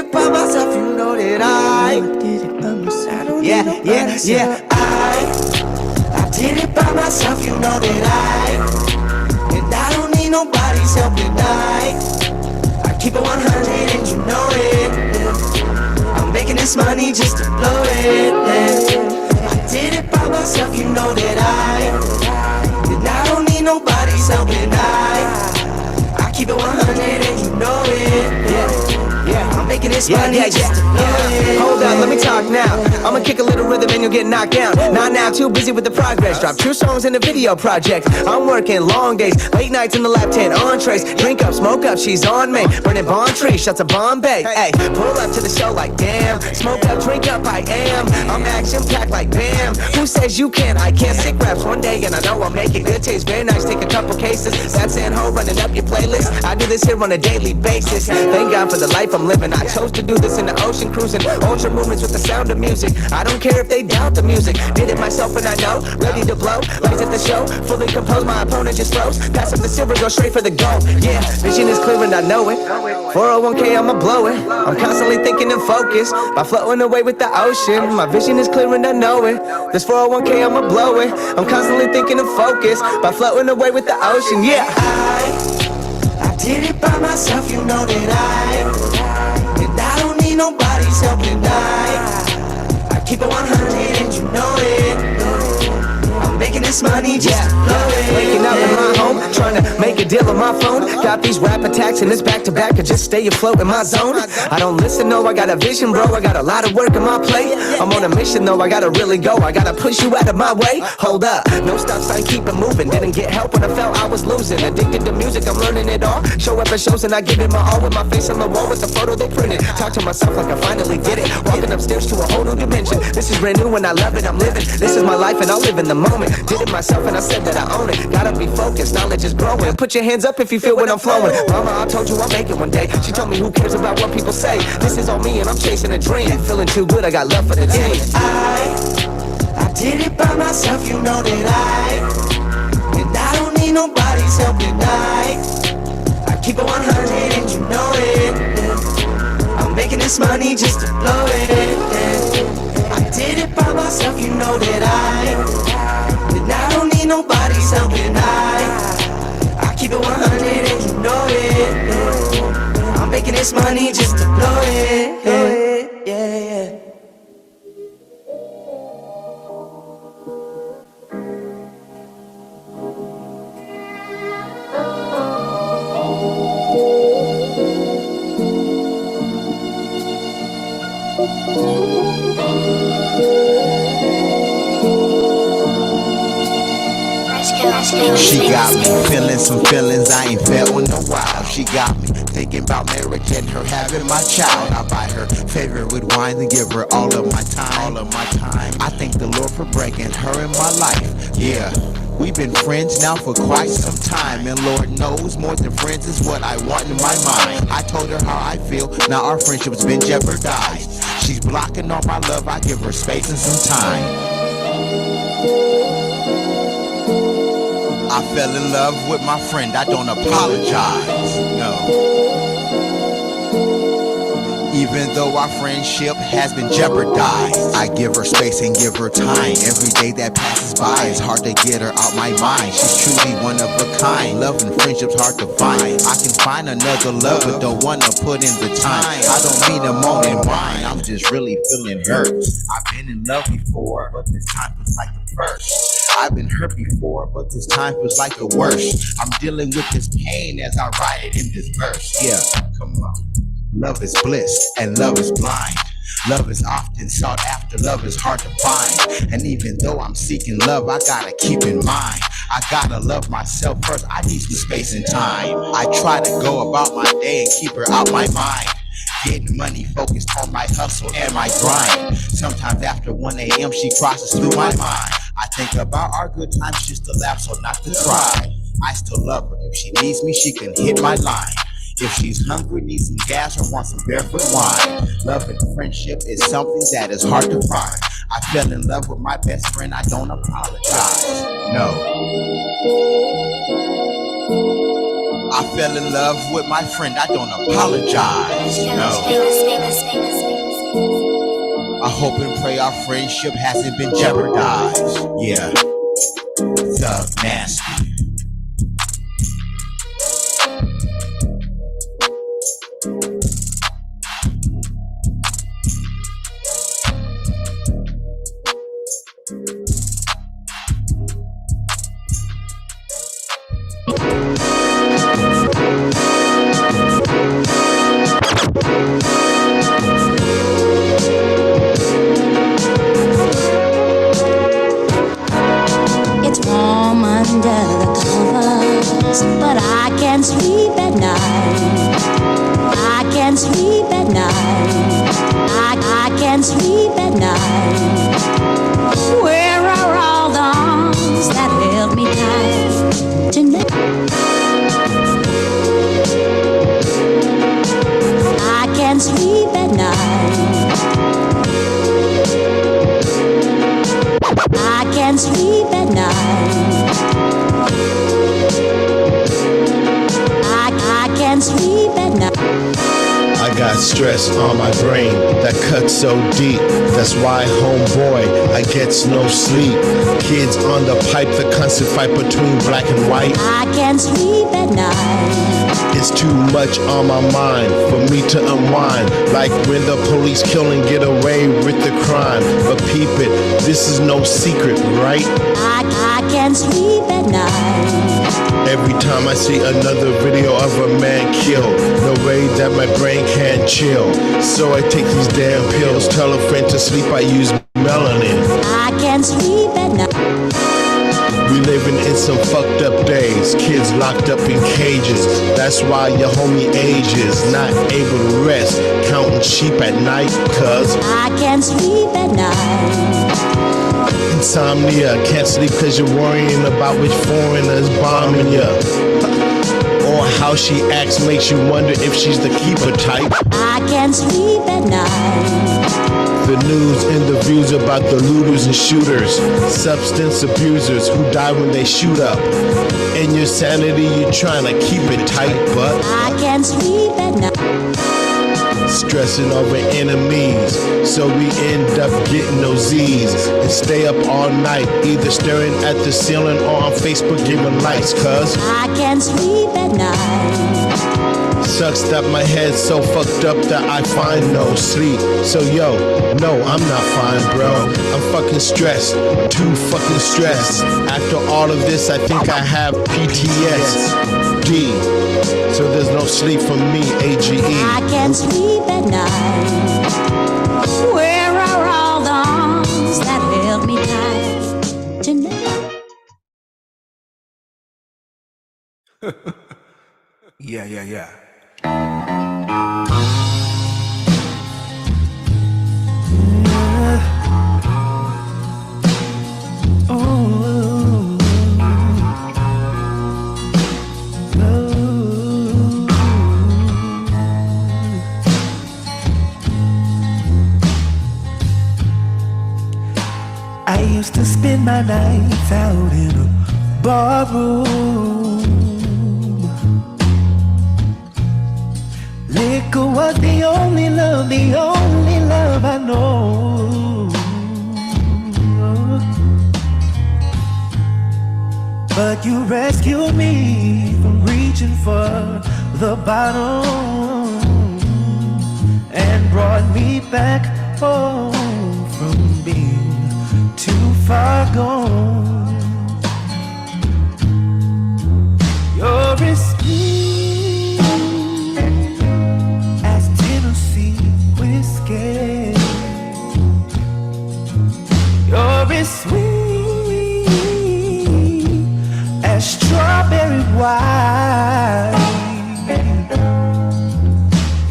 it by myself, you know that I did it by myself. I don't need nobody else. I did it by myself, you know that and I don't need nobody's help tonight. I keep it 100 and you know it. I'm making this money just to blow it. I did it by myself, you know that and I don't need nobody's help tonight. I keep it 100 and you know it. I'm making this money just to blow it. Hold up, let me talk now. I'ma kick a little rhythm and you'll get knocked down. Not now, too busy with the progress. Drop 2 songs in the video project. I'm working long days, late nights in the lap, 10 entrees. Drink up, smoke up, she's on me. Burning Bond Tree, shots of Bombay. Hey, pull up to the show like damn. Smoke up, drink up, I am. I'm action packed like bam. Who says you can't? I can't. Sick raps one day and I know I'll make it. Good taste, very nice. Take a couple cases. That's in ho running up your playlist. I do this here on a daily basis. Thank God for the life I'm living. I chose to do this in the ocean, cruising ultra movements with the sound of music. I don't care if they doubt the music. Did it myself and I know, ready to blow. Lights at the show, fully composed, my opponent just froze. Pass up the silver, go straight for the gold. Yeah, vision is clear and I know it. 401k, I'ma blow it. I'm constantly thinking and focused by floating away with the ocean. My vision is clear and I know it. This 401k, I'ma blow it. I'm constantly thinking and focused by floating away with the ocean. Yeah, I did it by myself, you know that and I don't need nobody's help tonight. I keep it 100 and you know it. I'm making this money just to blow it. Waking up in my home, trying to make a deal on my phone. Got these rap attacks and it's back to back. I just stay afloat in my zone. I don't listen, no, I got a vision, bro. I got a lot of work on my plate. I'm on a mission, though, I gotta really go. I gotta push you out of my way. Hold up, no stop sign, keep it moving. Didn't get help when I felt I was losing. Addicted to music, I'm learning it all. Show up at shows and I give it my all. With my face on the wall with the photo they printed. Talk to myself like I finally did it. Walking upstairs to a whole new dimension. This is brand new and I love it, I'm living. This is my life and I'll live in the moment. Did it myself and I said that I own it. Gotta be focused, knowledge is growing. Put your hands up if you feel when I'm flowing. Mama, I told you I'll make it one day. She told me who cares about what people say. This is all me and I'm chasing a dream. Feeling too good, I got love for the team. I did it by myself, you know that and I don't need nobody's help tonight. I keep it 100 and you know it. I'm making this money just to blow it. I did it by myself, you know that and I don't need nobody's help tonight. I keep it 100 and you know it. I'm making this money just to blow it. Yeah. She got me feeling some feelings I ain't felt in a while. She got me thinking about marriage and her having my child. I buy her favorite with wine and give her all of my time. I thank the Lord for bringing her in my life. Yeah, we've been friends now for quite some time, and Lord knows more than friends is what I want in my mind. I told her how I feel, now our friendship's been jeopardized. She's blocking all my love, I give her space and some time. I fell in love with my friend, I don't apologize, no. Even though our friendship has been jeopardized, I give her space and give her time. Every day that passes by, it's hard to get her out my mind. She's truly one of a kind. Love and friendship's hard to find. I can find another love, but don't wanna put in the time. I don't mean a moment mine, I'm just really feeling hurt. I've been in love before, but this time feels like the first. I've been hurt before, but this time feels like the worst. I'm dealing with this pain as I write it in this verse. Yeah, come on. Love is bliss and love is blind. Love is often sought after, love is hard to find. And even though I'm seeking love, I gotta keep in mind, I gotta love myself first, I need some space and time. I try to go about my day and keep her out my mind. Getting money focused on my hustle and my grind. Sometimes after 1 a.m. she crosses through my mind. I think about our good times just to laugh, so not to cry. I still love her, if she needs me, she can hit my line. If she's hungry, needs some gas, or wants some barefoot wine. Love and friendship is something that is hard to find. I fell in love with my best friend, I don't apologize, no. I I fell in love with my friend, I don't apologize, no. I hope and pray our friendship hasn't been jeopardized, yeah. Thug Nasty. It's warm under the covers, but I can't sleep at night. I can't sleep at night. I can't sleep at night. Where are all the arms that held me tight tonight? I can't sleep at night. I can't sleep at night. I can't sleep at night. I got stress on my brain that cuts so deep. That's why, homeboy, I gets no sleep. Kids on the pipe, the constant fight between black and white. I can't sleep at night. It's too much on my mind for me to unwind. Like when the police kill and get away with the crime. But peep it, this is no secret, right? I can't sleep at night. Every time I see another video of a man killed, no way that my brain can chill. So I take these damn pills. Tell a friend to sleep, I use melanin. I can't sleep at night. We living in some fucked up days. Kids locked up in cages. That's why your homie ages. Not able to rest, counting sheep at night. Cause I can't sleep at night. insomnia, can't sleep cause you're worrying about which foreigner's bombing ya. Or how she acts makes you wonder if she's the keeper type. I can't sleep at night. The news and the views about the looters and shooters, substance abusers who die when they shoot up. In your sanity, you're trying to keep it tight, but I can't sleep at night. stressing over enemies, so we end up getting those Z's and stay up all night, either staring at the ceiling or on Facebook giving likes. Cause I can't sleep at night. sucks that my head's so fucked up that I find no sleep. So yo, no, I'm not fine, bro. I'm fucking stressed, too fucking stressed. After all of this, I think I have PTSD. So there's no sleep for me, AGE. I can't sleep at night. Where are all the arms that held me tight tonight? Yeah. I used to spend my nights out in a barroom. Liquor was the only love I know. But you rescued me from reaching for the bottom and brought me back home from being too far gone. You're as sweet as Tennessee whiskey. You're as sweet as strawberry wine.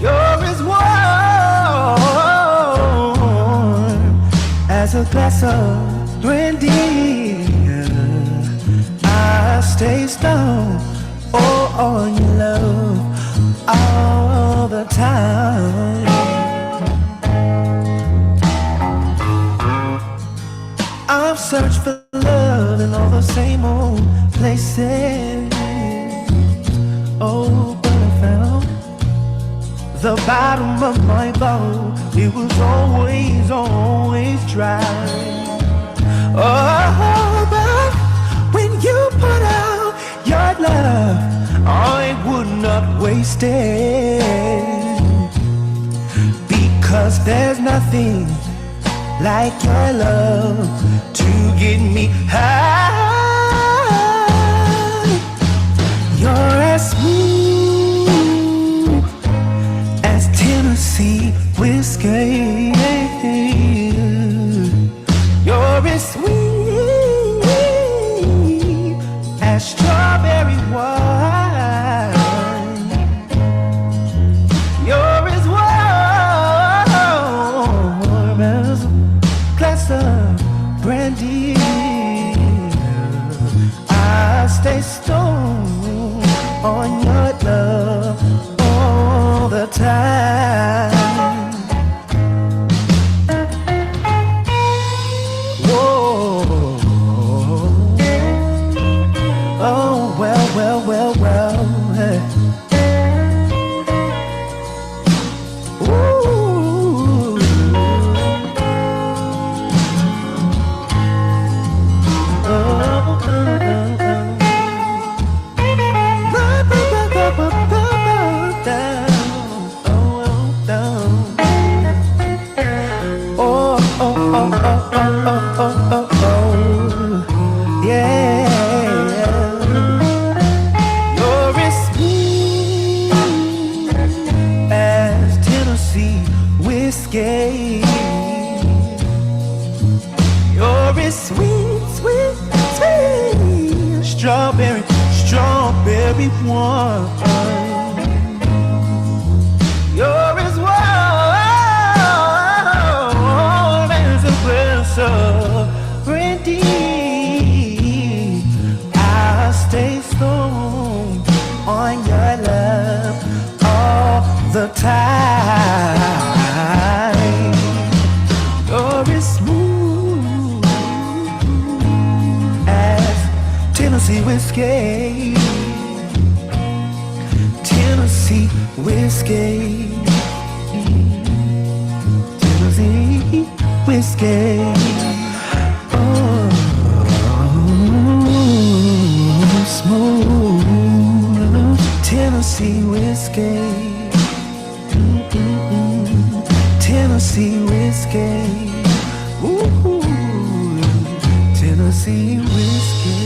You're as warm as a glass of brandy. I stay stoned on your love all the time. I've searched for love in all the same old places, Oh, but I found the bottom of my bowl. It was always, always dry. Oh, but when you put out your love, I would not waste it. Because there's nothing like your love to get me high. You're as smooth as Tennessee whiskey. You're as sweet as strawberry wine. You're as warm as a glass of brandy. I stay stoned on your love all the time. Whoa. Oh, well, well, well, well. Ooh. Sweet, sweet, sweet strawberry, strawberry wine. You're as warm as a glass of brandy. I'll stay stoned on your love all the time. You're as smooth as Tennessee whiskey. Tennessee whiskey. Tennessee whiskey. Oh, smooth Tennessee whiskey. Tennessee whiskey. Ooh, Tennessee whiskey.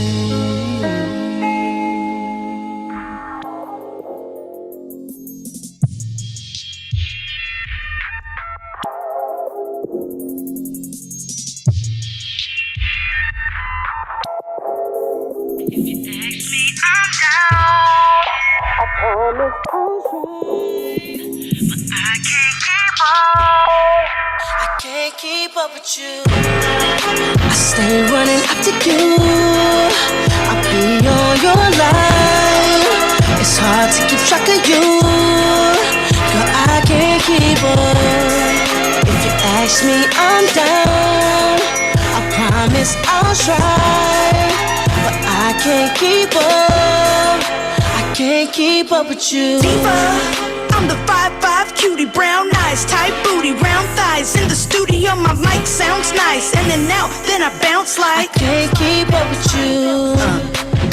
Keep up with you. I stay running after you. I'll be on your line. It's hard to keep track of you. Girl, I can't keep up. If you ask me, I'm down. I promise I'll try, but I can't keep up. I can't keep up with you. Diva, I'm the 5'5" cutie, brown eyes, tight booty, round thighs. In the studio, my mic sounds nice. In and out, then I bounce like I can't keep up with you.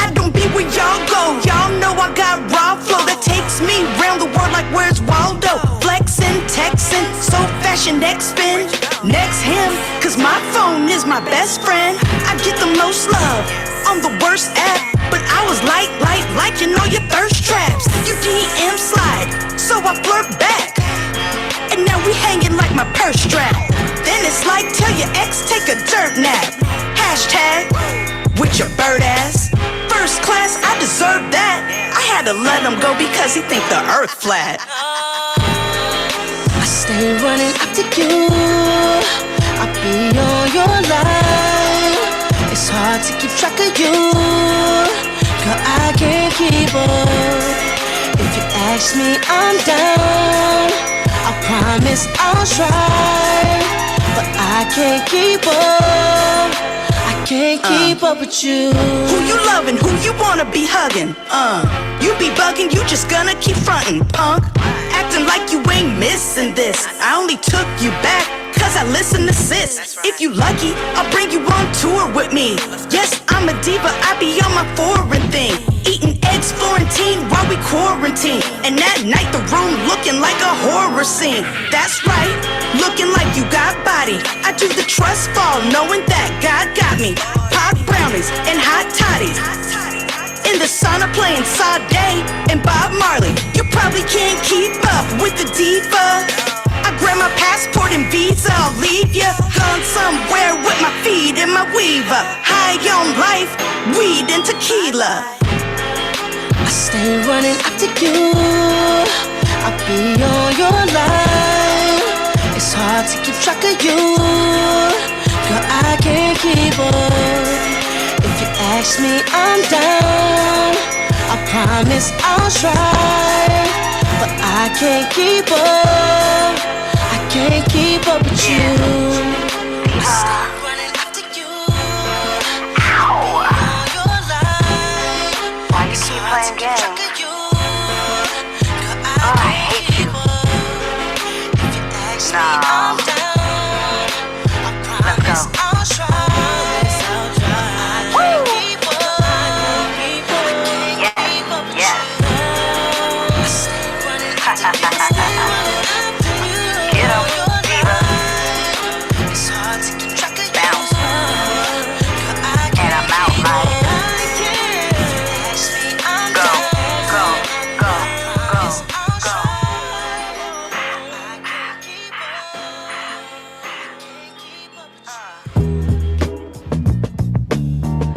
I don't be where y'all go. Y'all know I got raw flow that takes me round the world like where's Waldo? Flexing, texting, so fashion next spin. Next him, cause my phone is my best friend. I get the most love on the worst app, but I was liking all your thirst traps. You DM slide, so I flirt back, and now we hanging like my purse strap. Then it's like, tell your ex take a dirt nap. Hashtag with your bird ass. First class, I deserve that. I had to let him go because he think the earth flat. I stay running after you. I'll be on your line. It's hard to keep track of you. Girl, I can't keep up. If you ask me, I'm down. I promise I'll try, but I can't keep up. I can't keep up with you. Who you loving, who you wanna be hugging? You be bugging, you just gonna keep frontin', punk. Acting like you ain't missing this. I only took you back cause I listen to sis. If you lucky, I'll bring you on tour with me. Yes, I'm a diva, I be on my foreign thing. Eating eggs Florentine while we quarantine. And that night the room looking like a horror scene. That's right, looking like you got body. I do the trust fall knowing that God got me. Pop brownies and hot toddies. In the sauna playing Sade and Bob Marley. You probably can't keep up with the diva. I grab my passport and visa, I'll leave ya. Gone somewhere with my feet in my weaver. High on life, weed and tequila. I stay running after you. I'll be on your line. It's hard to keep track of you. Girl, I can't keep up. If you ask me, I'm down. I promise I'll try, but I can't keep up. I can't keep up with you. I stay running after you. On your line. Why you keep playing games? I hate you. If you ask me, I'm down. I promise I'll try.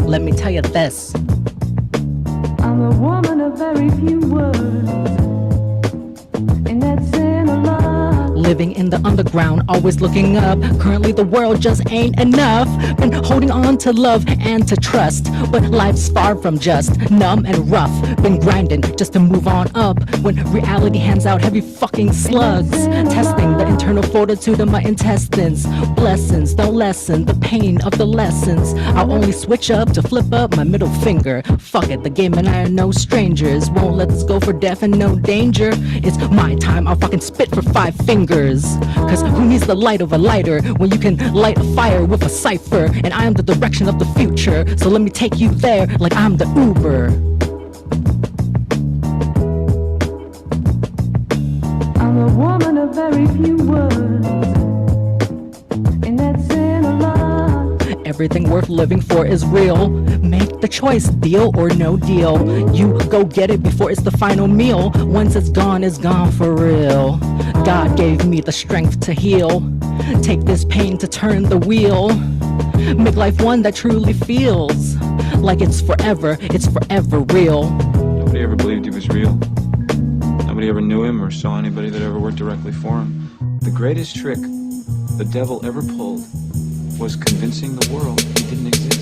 Let me tell you this. I'm a woman of very few words, and that's saying a lot. Living in the underground, always looking up. Currently the world just ain't enough. Been holding on to love and to trust, but life's far from just numb and rough. Been grinding just to move on up, when reality hands out heavy fucking slugs. Testing the internal fortitude of my intestines. Blessings don't lessen the pain of the lessons. I'll only switch up to flip up my middle finger. Fuck it, the game and I are no strangers. Won't let this go for death and no danger. It's my time, I'll fucking spit for 5 fingers. Cause who needs the light of a lighter when you can light a fire with a cipher? And I am the direction of the future, so let me take you there like I'm the Uber. I'm a woman of very few words, and that's saying a lot. Everything worth living for is real. Make the choice, deal or no deal. You go get it before it's the final meal. Once it's gone for real. God gave me the strength to heal. Take this pain to turn the wheel. Make life one that truly feels like it's forever real. Nobody ever believed he was real. Nobody ever knew him or saw anybody that ever worked directly for him. The greatest trick the devil ever pulled was convincing the world he didn't exist.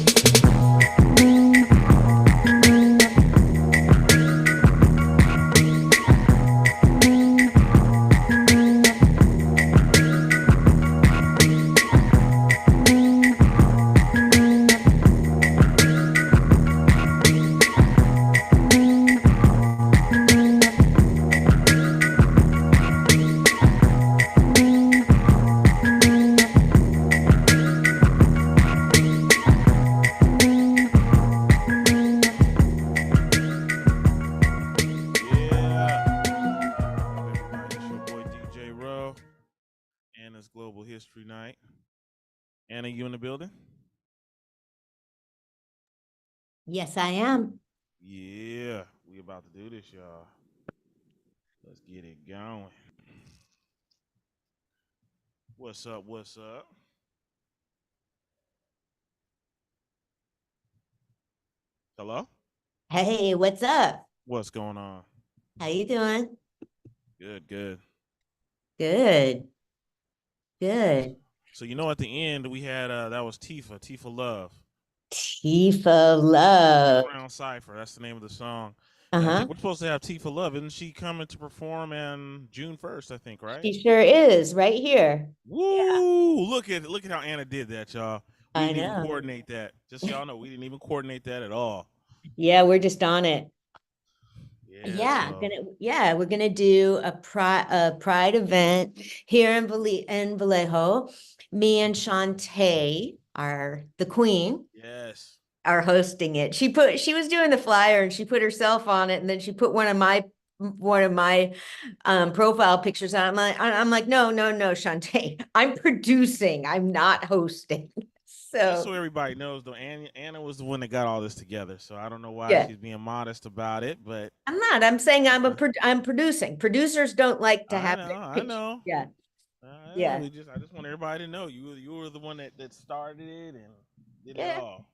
History Night. Anna, you in the building? Yes, I am. Yeah, we about to do this, y'all. Let's get it going. What's up? What's up? Hello? Hey, what's up? What's going on? How you doing? Good, good. Good. Good. So you know, at the end we had that was Tifa Love. Tifa Love. Brown Cipher. That's the name of the song. Uh-huh. We're supposed to have Tifa Love. Isn't she coming to perform on June 1st, I think, right? She sure is, right here. Woo! Yeah. Look at how Anna did that, y'all. We I didn't even know. coordinate that. Just so y'all know, we didn't even coordinate that at all. Yeah, we're just on it. Yeah, so We're gonna do a pride event here in Vallejo. Me and Shantae are the queen, yes. are hosting it. She was doing the flyer and she put herself on it, and then she put one of my profile pictures on. I'm like, no, Shantae, I'm producing, I'm not hosting. Just so So everybody knows, though, Anna was the one that got all this together. So I don't know why yeah, she's being modest about it, but I'm not. I'm saying I'm producing. Producers don't like to have their I picture. know. Yeah, I know. yeah, I just want everybody to know you were the one that started it and did it yeah. all.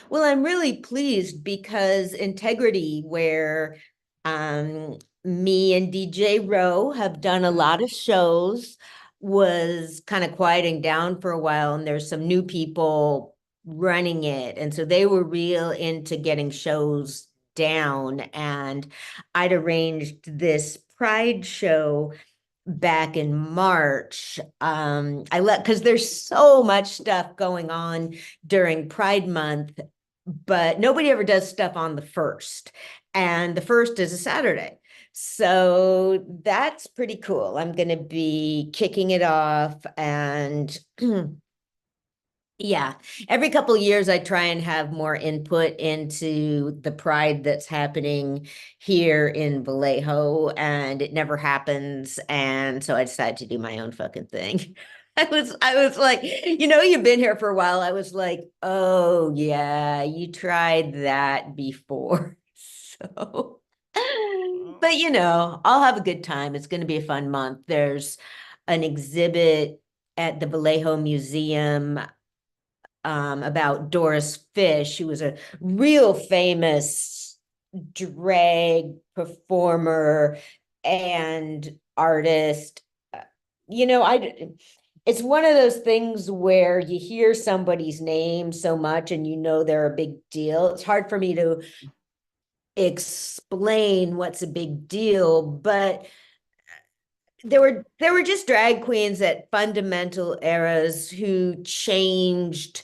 Well, I'm really pleased because Integrity, where me and DJ Rowe have done a lot of shows, was kind of quieting down for a while, and there's some new people running it. And so they were real into getting shows down. And I'd arranged this Pride show back in March. Because there's so much stuff going on during Pride Month, but nobody ever does stuff on the 1st. And the 1st is a Saturday. So that's pretty cool. I'm going to be kicking it off, and yeah, every couple of years I try and have more input into the pride that's happening here in Vallejo, and it never happens. And so I decided to do my own fucking thing. I was like, you've been here for a while. I was like, oh yeah, you tried that before. So, but I'll have a good time. It's going to be a fun month. There's an exhibit at the Vallejo Museum about Doris Fish, who was a real famous drag performer and artist. It's one of those things where you hear somebody's name so much and they're a big deal. It's hard for me to explain what's a big deal, but there were just drag queens at fundamental eras who changed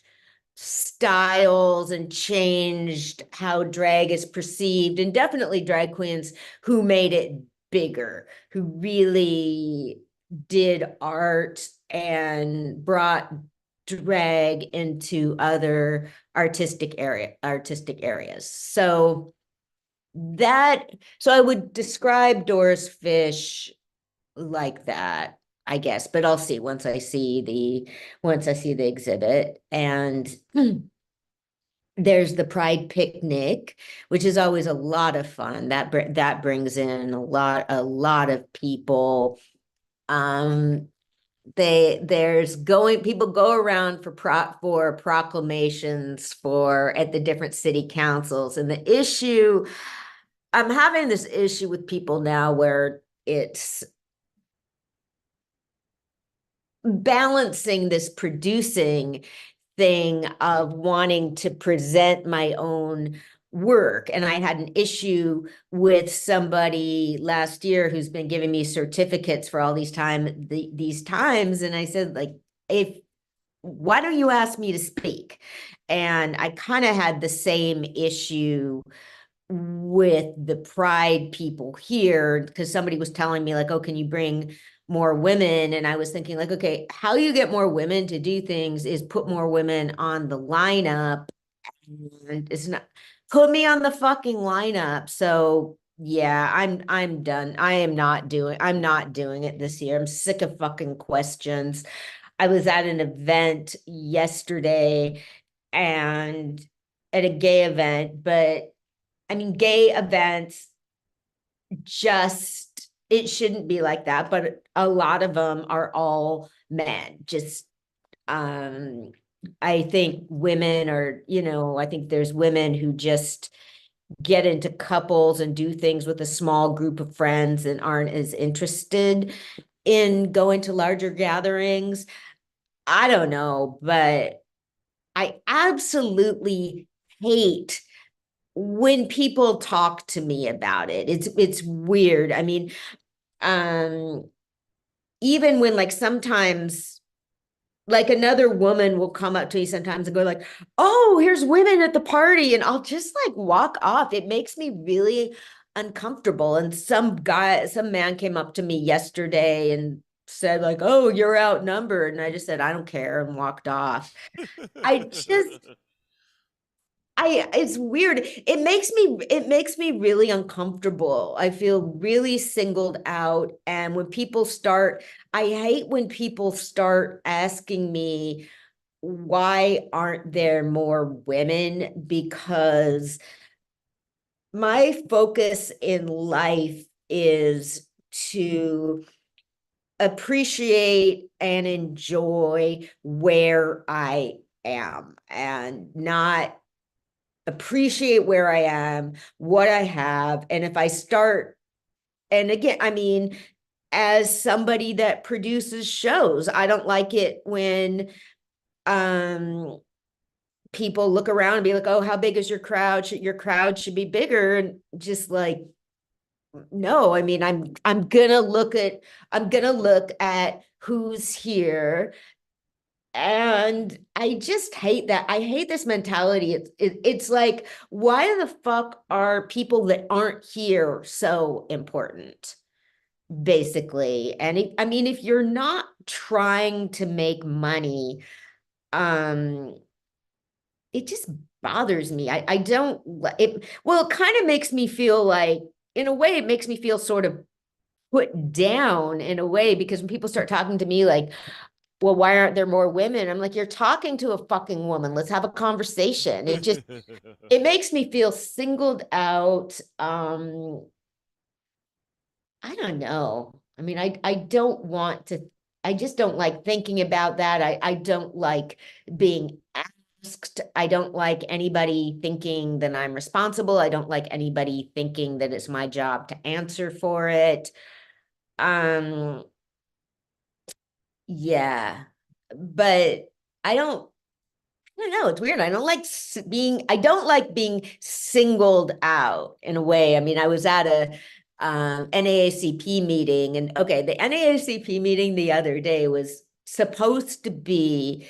styles and changed how drag is perceived, and definitely drag queens who made it bigger, who really did art and brought drag into other artistic areas. So I would describe Doris Fish like that, I guess, but I'll see once I see the exhibit. And there's the Pride Picnic, which is always a lot of fun. That brings in a lot of people. People go around for proclamations at the different city councils. And I'm having this issue with people now where it's balancing this producing thing of wanting to present my own work. And I had an issue with somebody last year who's been giving me certificates for all these times. And I said, like, why don't you ask me to speak? And I kind of had the same issue with the Pride people here, because somebody was telling me like, oh, can you bring more women? And I was thinking like, okay, how you get more women to do things is put more women on the lineup, and it's not put me on the fucking lineup. So yeah, I'm done. I'm not doing it this year. I'm sick of fucking questions. I was at an event yesterday and at a gay event, but I mean, gay events it shouldn't be like that, but a lot of them are all men. I think women are, I think there's women who just get into couples and do things with a small group of friends and aren't as interested in going to larger gatherings. I don't know, but I absolutely hate when people talk to me about it. It's weird. I mean, even when like sometimes like another woman will come up to me sometimes and go like, oh, here's women at the party. And I'll just like walk off. It makes me really uncomfortable. And some man came up to me yesterday and said like, oh, you're outnumbered. And I just said, I don't care, and walked off. It's weird. It makes me really uncomfortable. I feel really singled out. And I hate when people start asking me, why aren't there more women? Because my focus in life is to appreciate and enjoy where I am and not appreciate where I am, what I have. And if I start, and again, I mean, as somebody that produces shows, I don't like it when people look around and be like, oh, how big is your crowd? Your crowd should be bigger. And just like, no, I mean, I'm gonna look at who's here. And I just hate that. I hate this mentality. It's like, why the fuck are people that aren't here so important? Basically. And I mean, if you're not trying to make money, it just bothers me. I don't, it kind of makes me feel like, in a way, it makes me feel sort of put down in a way, because when people start talking to me like, well, why aren't there more women? I'm like, you're talking to a fucking woman. Let's have a conversation. It makes me feel singled out. I don't know. I mean, I don't want to, I just don't like thinking about that. I don't like being asked. I don't like anybody thinking that I'm responsible. I don't like anybody thinking that it's my job to answer for it. Yeah, but I don't know. It's weird. I don't like being singled out in a way. I mean, I was at a NAACP meeting, and okay, the NAACP meeting the other day was supposed to be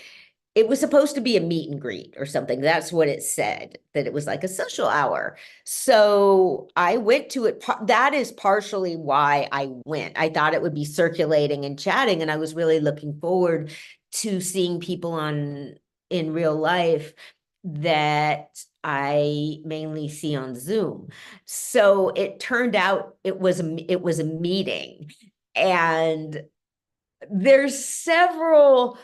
a meet and greet or something. That's what it said, that it was like a social hour. So I went to it. That is partially why I went. I thought it would be circulating and chatting, and I was really looking forward to seeing people in real life that I mainly see on Zoom. So it turned out it was a meeting, and there's several.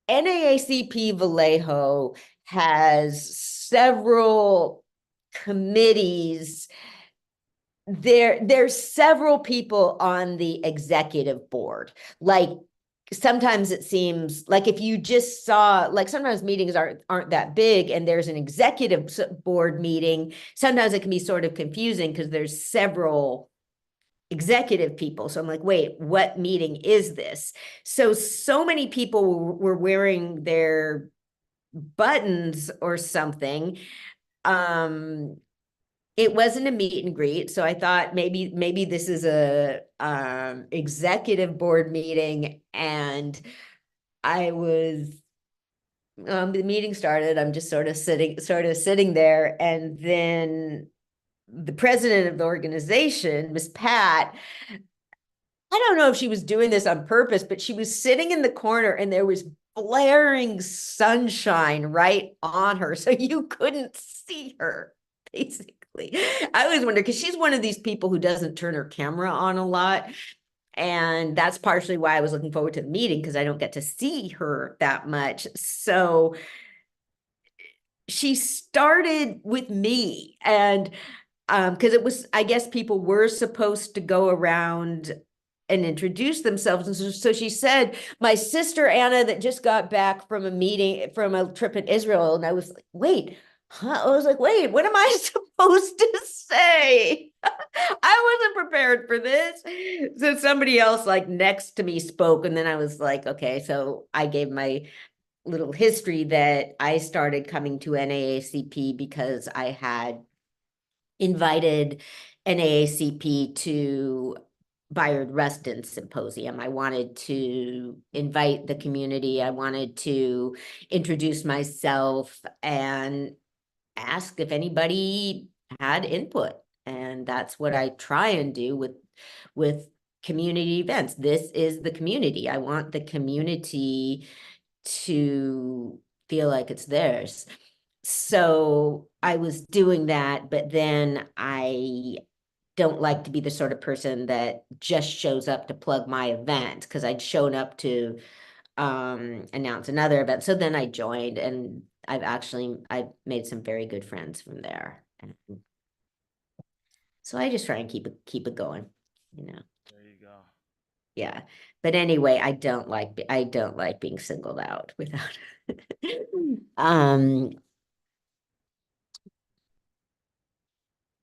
NAACP Vallejo has several committees. There's several people on the executive board. Like, sometimes it seems like if you just saw, like, sometimes meetings aren't that big and there's an executive board meeting, sometimes it can be sort of confusing because there's several executive people. So I'm like, wait, what meeting is this? So many people were wearing their buttons or something. It wasn't a meet and greet. So I thought maybe this is a executive board meeting. And I was, the meeting started. I'm just sort of sitting there. And then the president of the organization, Miss Pat, I don't know if she was doing this on purpose, but she was sitting in the corner and there was blaring sunshine right on her. So you couldn't see her, basically. I always wonder, because she's one of these people who doesn't turn her camera on a lot. And that's partially why I was looking forward to the meeting, because I don't get to see her that much. So she started with me, and because it was, I guess people were supposed to go around and introduce themselves. And so she said, my sister Anna that just got back from a trip in Israel. And I was like, wait, huh? I was like, wait, what am I supposed to say? I wasn't prepared for this. So somebody else like next to me spoke. And then I was like, okay. So I gave my little history that I started coming to NAACP because I had invited NAACP to Bayard Rustin Symposium. I wanted to invite the community. I wanted to introduce myself and ask if anybody had input. And that's what I try and do with community events. This is the community. I want the community to feel like it's theirs. So I was doing that, but then I don't like to be the sort of person that just shows up to plug my event, because I'd shown up to announce another event. So then I joined, and I've made some very good friends from there. And so I just try and keep it going, you know. There you go. Yeah. But anyway, I don't like being singled out without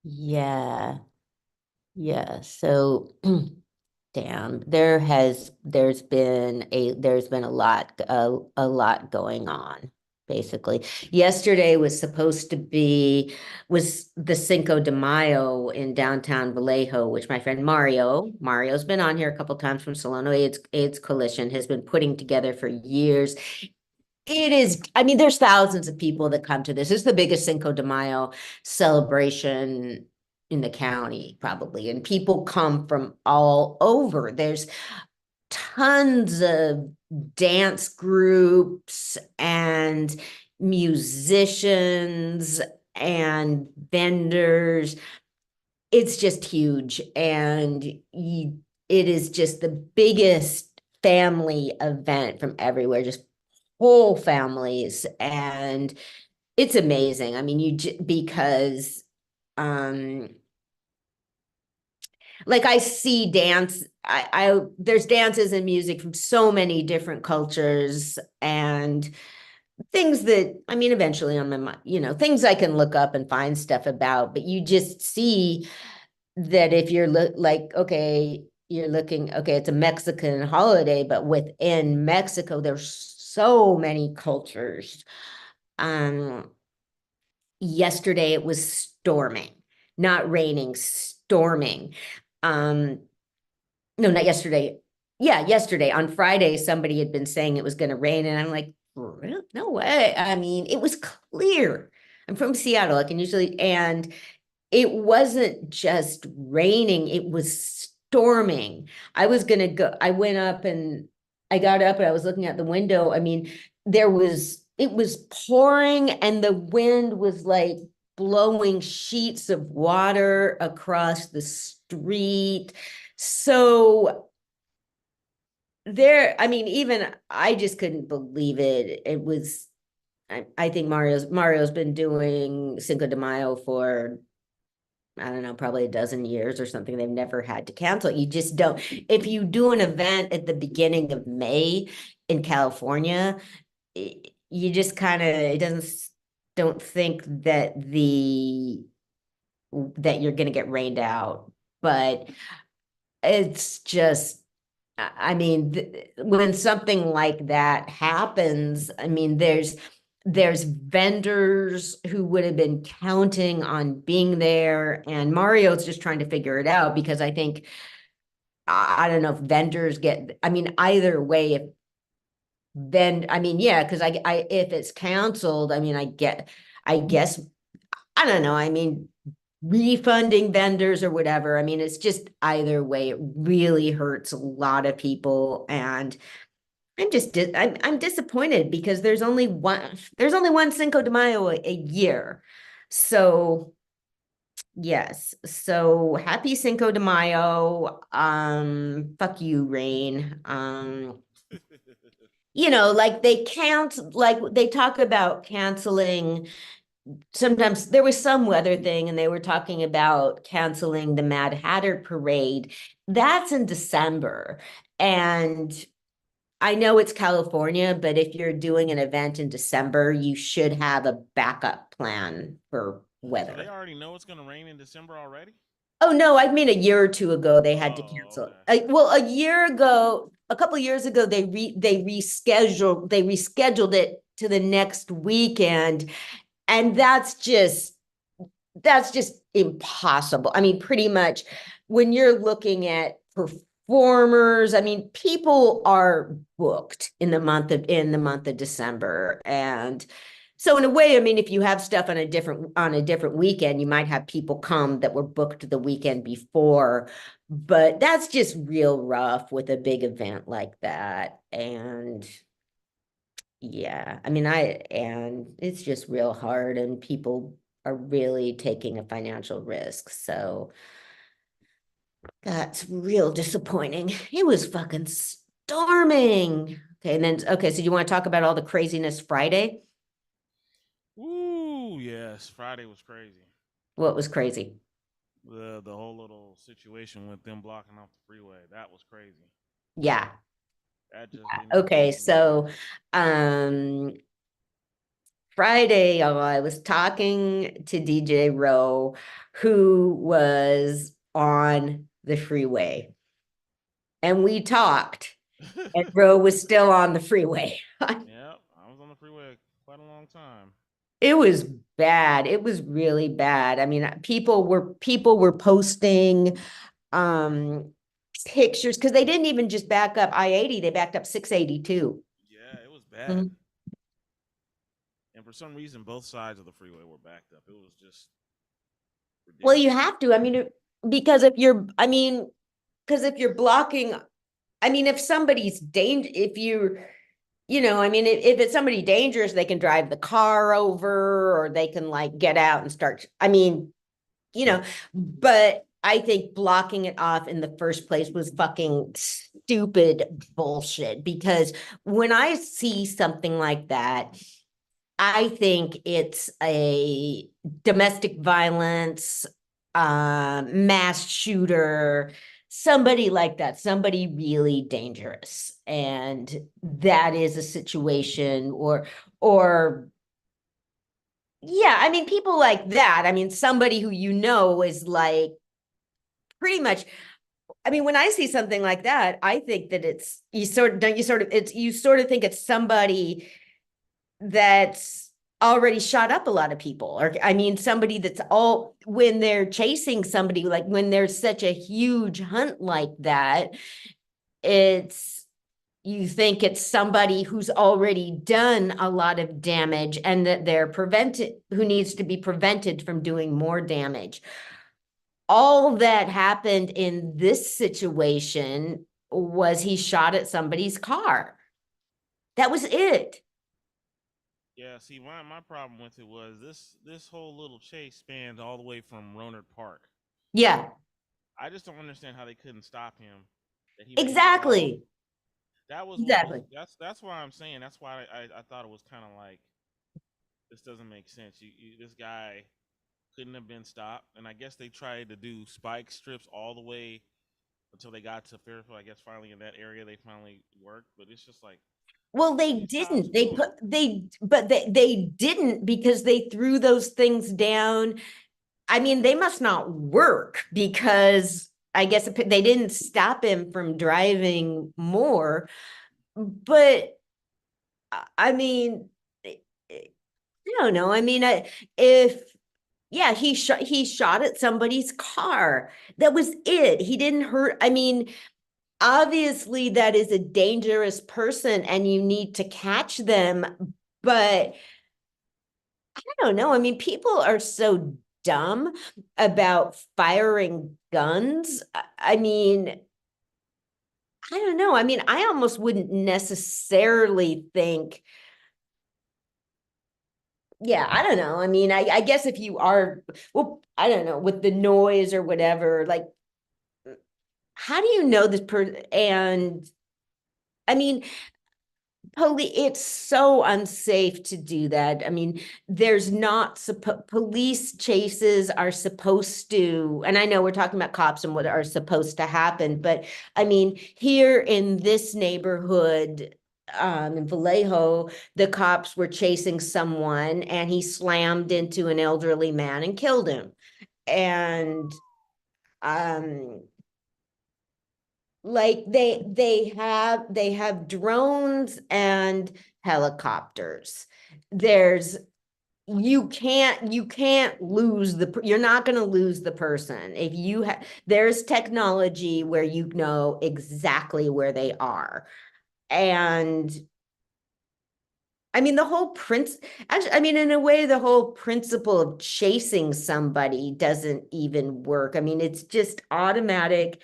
yeah. Yeah, so damn, there's been a lot going on, basically. Yesterday was supposed to be the Cinco de Mayo in downtown Vallejo, which my friend Mario's been on here a couple times from Solano AIDS Coalition, has been putting together for years. It is, I mean, there's thousands of people that come to this. This is the biggest Cinco de Mayo celebration in the county, probably, and people come from all over. There's tons of dance groups and musicians and vendors. It's just huge, and it is just the biggest family event from everywhere, just whole families, and it's amazing. I mean, because like I see dance, there's dances and music from so many different cultures, and things that, I mean, eventually on my mind, you know, things I can look up and find stuff about, but you just see that if you're okay, it's a Mexican holiday, but within Mexico, there's so many cultures. Yesterday it was storming, not raining, storming. No, not yesterday. Yeah, yesterday. On Friday, somebody had been saying it was going to rain, and I'm like, no way. I mean, it was clear. I'm from Seattle. I can usually, and it wasn't just raining, it was storming. I was gonna go, I went up and I got up and I was looking out the window. I mean, it was pouring, and the wind was like blowing sheets of water across the street. So I mean, even I just couldn't believe it. It was, I think Mario's been doing Cinco de Mayo for, I don't know, probably a dozen years or something. They've never had to cancel. You just don't. If you do an event at the beginning of May in California, you just kind of, don't think that that you're going to get rained out. But it's just, I mean, when something like that happens, I mean, there's vendors who would have been counting on being there, and Mario's just trying to figure it out, because I think, I don't know if vendors I mean, either way, I mean, yeah, because if it's canceled, I mean, I guess, I don't know, I mean, refunding vendors or whatever. I mean, it's just either way, it really hurts a lot of people, and I'm disappointed, because there's only one Cinco de Mayo a year. So yes, so happy Cinco de Mayo. Fuck you, rain. You know, like they talk about canceling. Sometimes there was some weather thing, and they were talking about canceling the Mad Hatter Parade. That's in December. And I know it's California, but if you're doing an event in December, you should have a backup plan for weather. So they already know it's going to rain in December already? Oh, no, I mean, a year or two ago, they had to cancel. Okay. Well, a couple of years ago, they rescheduled it to the next weekend. And that's just impossible. I mean, pretty much when you're looking at performers. I mean, people are booked in the month of December. And so in a way, I mean, if you have stuff on a different weekend, you might have people come that were booked the weekend before. But that's just real rough with a big event like that. And yeah, I mean, and it's just real hard, and people are really taking a financial risk. So that's real disappointing. It was fucking storming. Okay, and then okay, so you want to talk about all the craziness Friday? Ooh, yes, Friday was crazy. What was crazy? The whole little situation with them blocking off the freeway, that was crazy. Yeah. That just Okay, so Friday, I was talking to DJ Rowe, who was on the freeway. And we talked, and Rowe was still on the freeway. Yep, I was on the freeway quite a long time. It was bad. It was really bad. I mean, people were posting pictures because they didn't even just back up I-80, they backed up 682. Yeah, it was bad. And for some reason, both sides of the freeway were backed up. It was just ridiculous. Well, you have to. I mean, because if you're blocking, I mean, if somebody's if it's somebody dangerous, they can drive the car over, or they can like get out and start. I mean, but I think blocking it off in the first place was fucking stupid bullshit, because when I see something like that, I think it's a domestic violence, mass shooter, somebody like that, somebody really dangerous. And that is a situation yeah, I mean, people like that. I mean, somebody who is like pretty much, I mean, when I see something like that, I think that you sort of think it's somebody that's already shot up a lot of people, or I mean, somebody that's when they're chasing somebody, like when there's such a huge hunt like that, you think it's somebody who's already done a lot of damage, and that who needs to be prevented from doing more damage. All that happened in this situation was he shot at somebody's car. That was it. Yeah, see, my problem with it was this whole little chase spanned all the way from Rohnert Park. Yeah. I just don't understand how they couldn't stop him. Exactly. That was that's why I'm saying, that's why I thought it was kind of like, this doesn't make sense. This guy couldn't have been stopped, and I guess they tried to do spike strips all the way until they got to Fairfield. I guess finally in that area they finally worked, but it's just like, well, they didn't. They didn't, because they threw those things down. I mean, they must not work, because I guess they didn't stop him from driving more. But I mean, I don't know. I mean, he shot at somebody's car. That was it. He didn't hurt. I mean, obviously that is a dangerous person and you need to catch them, but I don't know. I mean, people are so dumb about firing guns. I mean, I don't know. I mean, I almost wouldn't necessarily think, yeah, I don't know. I mean, I guess if you are, well, I don't know, with the noise or whatever, like, how do you know this person? And I mean, it's so unsafe to do that. I mean, there's not police chases are supposed to, and I know we're talking about cops and what are supposed to happen, but I mean, here in this neighborhood, in Vallejo, the cops were chasing someone and he slammed into an elderly man and killed him. And like they have drones and helicopters. There's you can't lose you're not going to lose the person. If you have, there's technology where you know exactly where they are. And I mean, actually, I mean, in a way, the whole principle of chasing somebody doesn't even work. I mean, it's just automatic.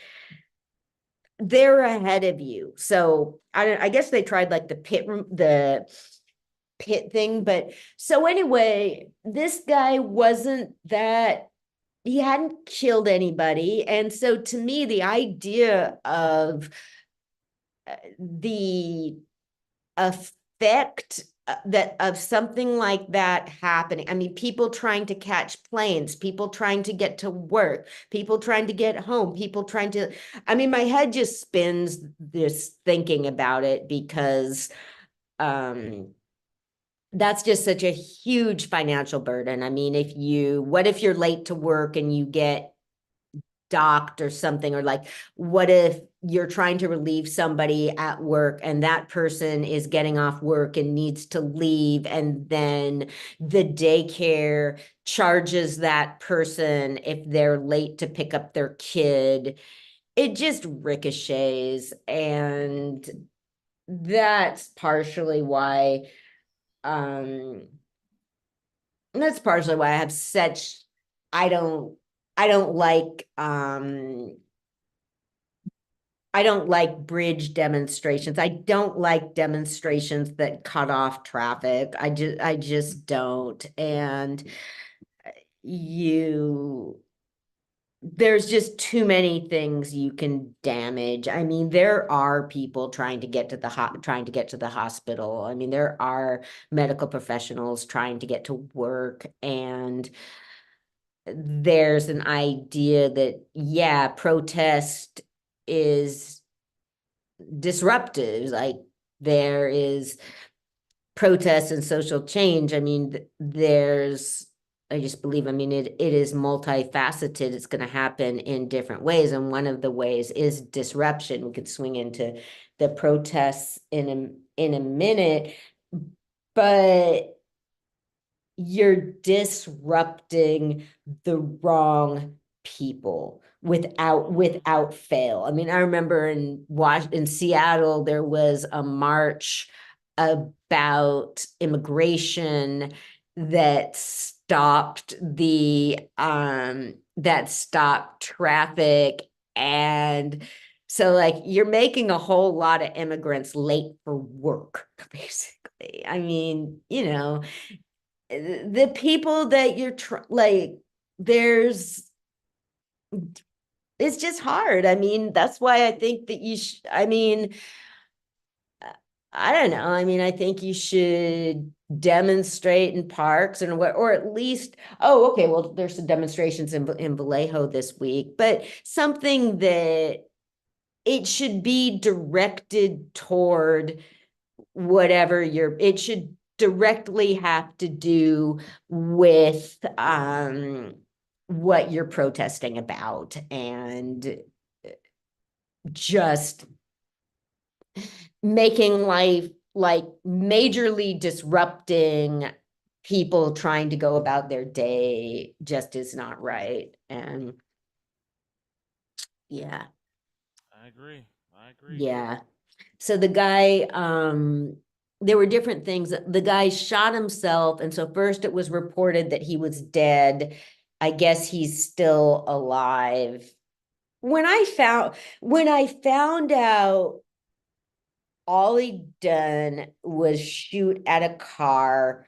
They're ahead of you. So I guess they tried like the pit thing, but so anyway, this guy he hadn't killed anybody. And so to me, the idea of the effect that of something like that happening. I mean, people trying to catch planes, people trying to get to work, people trying to get home, people trying to, I mean, my head just spins this thinking about it because that's just such a huge financial burden. I mean, what if you're late to work and you get docked or something, or like, what if you're trying to relieve somebody at work and that person is getting off work and needs to leave, and then the daycare charges that person if they're late to pick up their kid. It just ricochets, and that's partially why I have such, I don't like bridge demonstrations. I don't like demonstrations that cut off traffic. I just don't. And there's just too many things you can damage. I mean, there are people trying to get to the hospital. I mean, there are medical professionals trying to get to work, and there's an idea that, yeah, protest is disruptive. Like, there is protest and social change. I mean, I just believe, I mean, it is multifaceted. It's going to happen in different ways. And one of the ways is disruption. We could swing into the protests in a minute, but you're disrupting the wrong people without fail. I mean, I remember in Seattle, there was a march about immigration that stopped traffic. And so, like, you're making a whole lot of immigrants late for work, basically. I mean, you know, the people that you're it's just hard. I mean, that's why I think that I mean, I don't know. I mean, I think you should demonstrate in parks or at least, oh, okay, well, there's some demonstrations in Vallejo this week, but something that it should be directed toward whatever it should directly have to do with what you're protesting about, and just making life, like, majorly disrupting people trying to go about their day just is not right. And yeah, I agree. yeah. So the guy, there were different things. The guy shot himself, and so first it was reported that he was dead. I guess he's still alive. When I found out all he'd done was shoot at a car,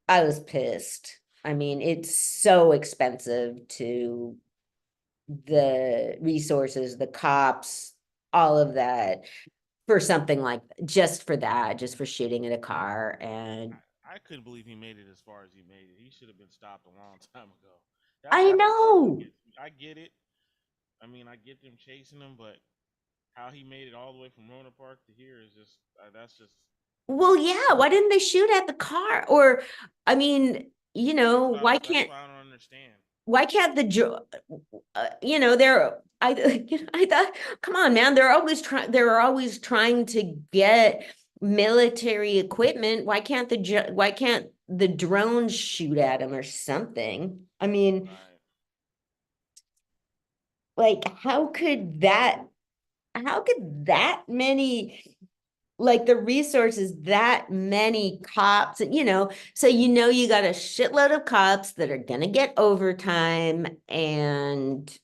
I was pissed. I mean, it's so expensive to the resources, the cops, all of that, for something like just for shooting at a car. And I couldn't believe he made it as far as he made it. He should have been stopped a long time ago. I know. I get it. I mean, I get them chasing him, but how he made it all the way from Rona Park to here is just, that's just. Well, yeah. Why didn't they shoot at the car? Or, I mean, you know, why can't? I don't understand. Why can't you know, I thought, come on, man, they're always trying to get military equipment. Why can't the drones shoot at him or something. I mean, Right. like, how could that many, like, the resources, that many cops, you know, so you got a shitload of cops that are gonna get overtime, and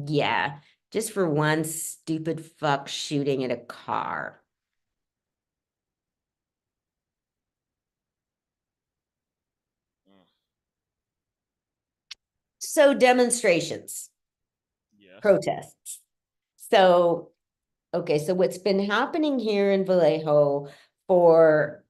yeah, just for one stupid fuck shooting at a car. So demonstrations, Yes. protests. So, okay, so what's been happening here in Vallejo for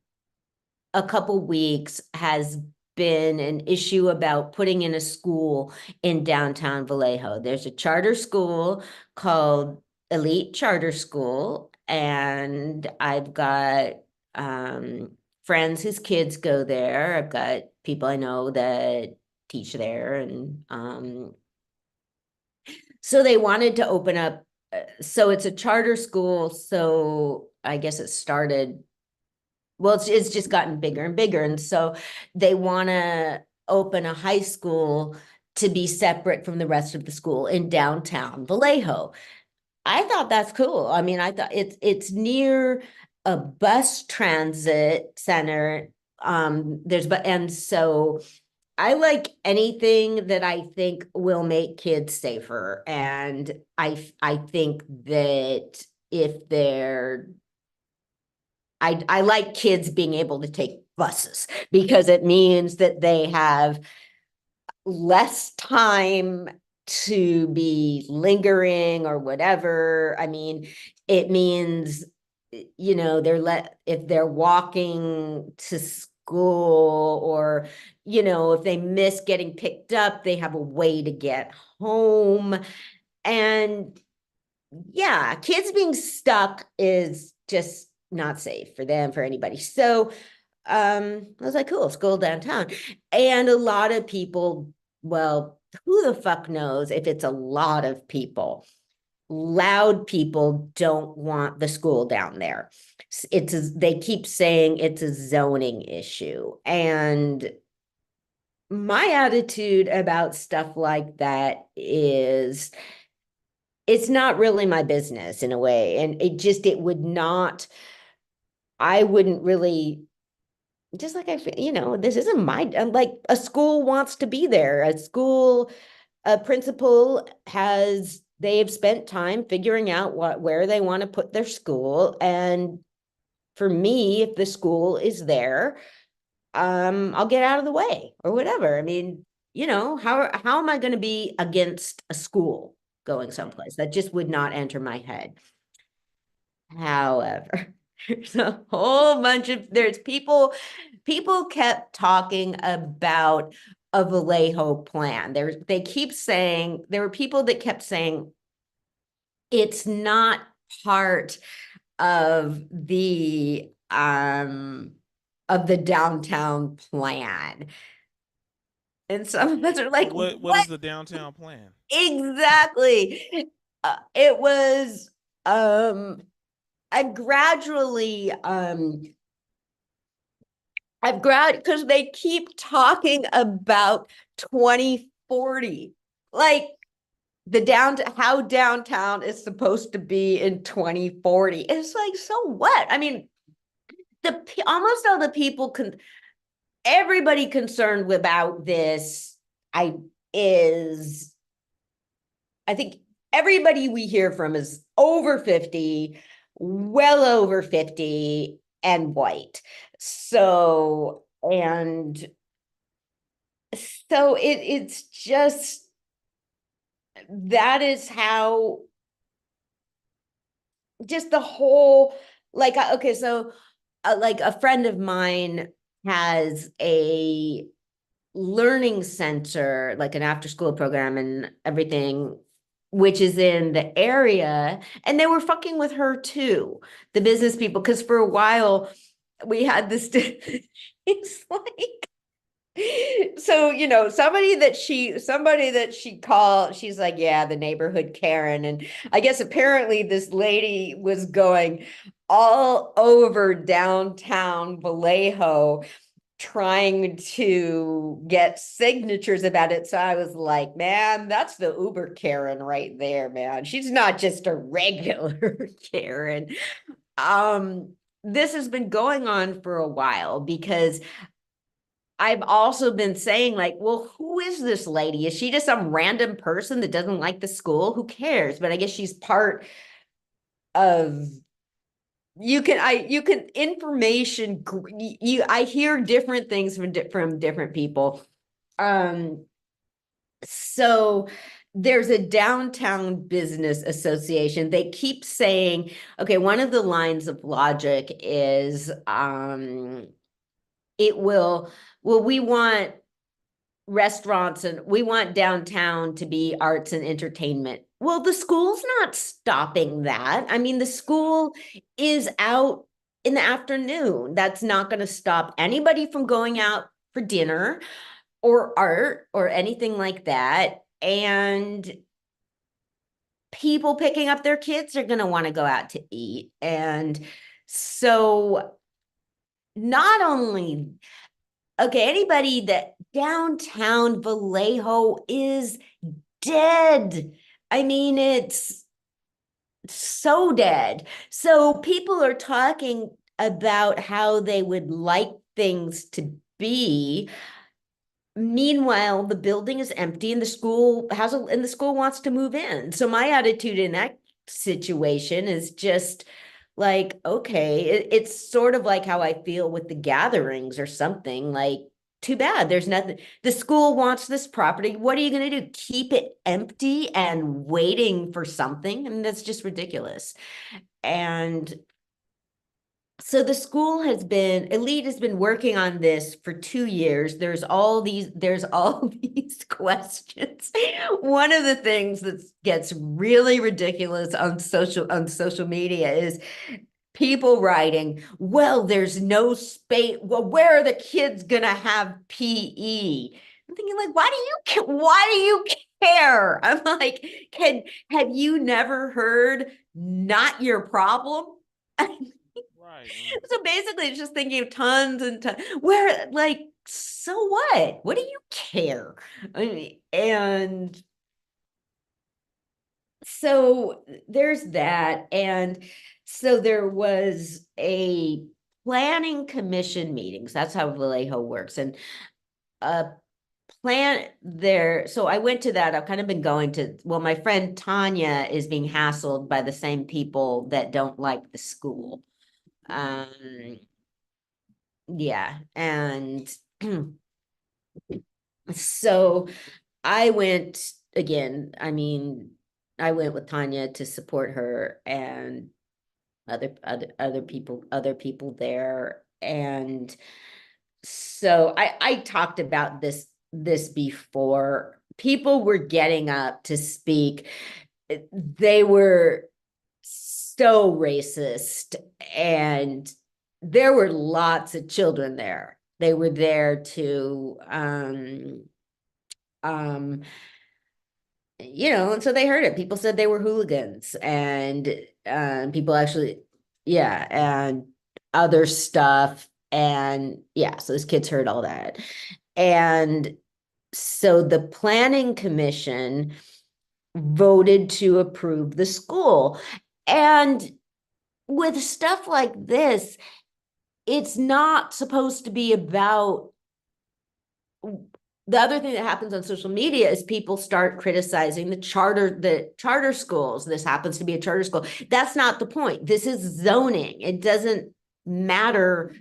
a couple weeks has been an issue about putting in a school in downtown Vallejo. There's a charter school called Elite Charter School, and I've got friends whose kids go there. I've got people I know that teach there, and so they wanted to open up. So it's a charter school, so I guess it started, well, it's just gotten bigger and bigger, and so they want to open a high school to be separate from the rest of the school in downtown Vallejo. I thought that's cool. I mean, I thought it's near a bus transit center. And so I like anything that I think will make kids safer, and I think that if they're I like kids being able to take buses because it means that they have less time to be lingering or whatever. I mean, it means, if they're walking to school, or, if they miss getting picked up, they have a way to get home. And yeah, kids being stuck is just not safe for them, for anybody. So I was like, cool, school downtown. And a lot of people, well, who the fuck knows if it's a lot of people. Loud people don't want the school down there. They keep saying it's a zoning issue. And my attitude about stuff like that is, it's not really my business in a way. And it would not, I wouldn't really, just like this isn't like a school wants to be there. A principal they've spent time figuring out where they want to put their school. And for me, if the school is there, I'll get out of the way or whatever. I mean, how am I going to be against a school going someplace? That just would not enter my head. However, there's a whole bunch of, people kept talking about a Vallejo plan. There were people that kept saying it's not part of the downtown plan. And some of us are like, what is the downtown plan? Exactly. It was because they keep talking about 2040, like how downtown is supposed to be in 2040. It's like, so what? I mean, almost all the people everybody concerned about this, I think everybody we hear from is over 50, well over 50, and white. So it's just, that is how, just the whole, like, okay, so like a friend of mine has a learning center, like an after school program and everything, which is in the area. And they were fucking with her too, the business people, because for a while we had this, it's like, so, somebody that she called, she's like, yeah, the neighborhood Karen. And I guess apparently this lady was going all over downtown Vallejo trying to get signatures about it. So I was like, man, that's the Uber Karen right there, man. She's not just a regular Karen. This has been going on for a while because I've also been saying, like, well, who is this lady? Is she just some random person that doesn't like the school? Who cares? But I guess she's part of you can information I hear different things from different people. So there's a downtown business association. They keep saying, okay, one of the lines of logic is we want restaurants and we want downtown to be arts and entertainment. Well, the school's not stopping that. I mean, the school is out in the afternoon. That's not going to stop anybody from going out for dinner or art or anything like that. And people picking up their kids are going to want to go out to eat. And so not only, okay, anybody that downtown Vallejo is dead. I mean, it's so dead. So people are talking about how they would like things to be. Meanwhile, the building is empty and the school wants to move in. So my attitude in that situation is just like, okay, it's sort of like how I feel with the gatherings or something. Like, too bad, there's nothing. The school wants this property. What are you going to do? Keep it empty and waiting for something? I mean, that's just ridiculous. And so the school Elite has been working on this for 2 years. There's all these questions. One of the things that gets really ridiculous on social media is people writing, well, there's no space. Well, where are the kids gonna have PE? I'm thinking, like, why do you care? I'm like, have you never heard not your problem? Right. So basically it's just thinking of tons and tons where, like, so what do you care? I mean, and so there's that. And so there was a planning commission meetings. That's how Vallejo works. And a plan there. So I went to that. I've kind of been going to, well, my friend Tanya is being hassled by the same people that don't like the school. Yeah. And so I went again. I mean, I went with Tanya to support her and other people there. And so I talked about this before. People were getting up to speak. They were so racist, and there were lots of children there. They were there to you know, and so they heard it. People said they were hooligans, and people actually, yeah, and other stuff. And yeah, so those kids heard all that. And so the planning commission voted to approve the school. And with stuff like this, it's not supposed to be about. The other thing that happens on social media is people start criticizing the charter schools. This happens to be a charter school. That's not the point. This is zoning. It doesn't matter.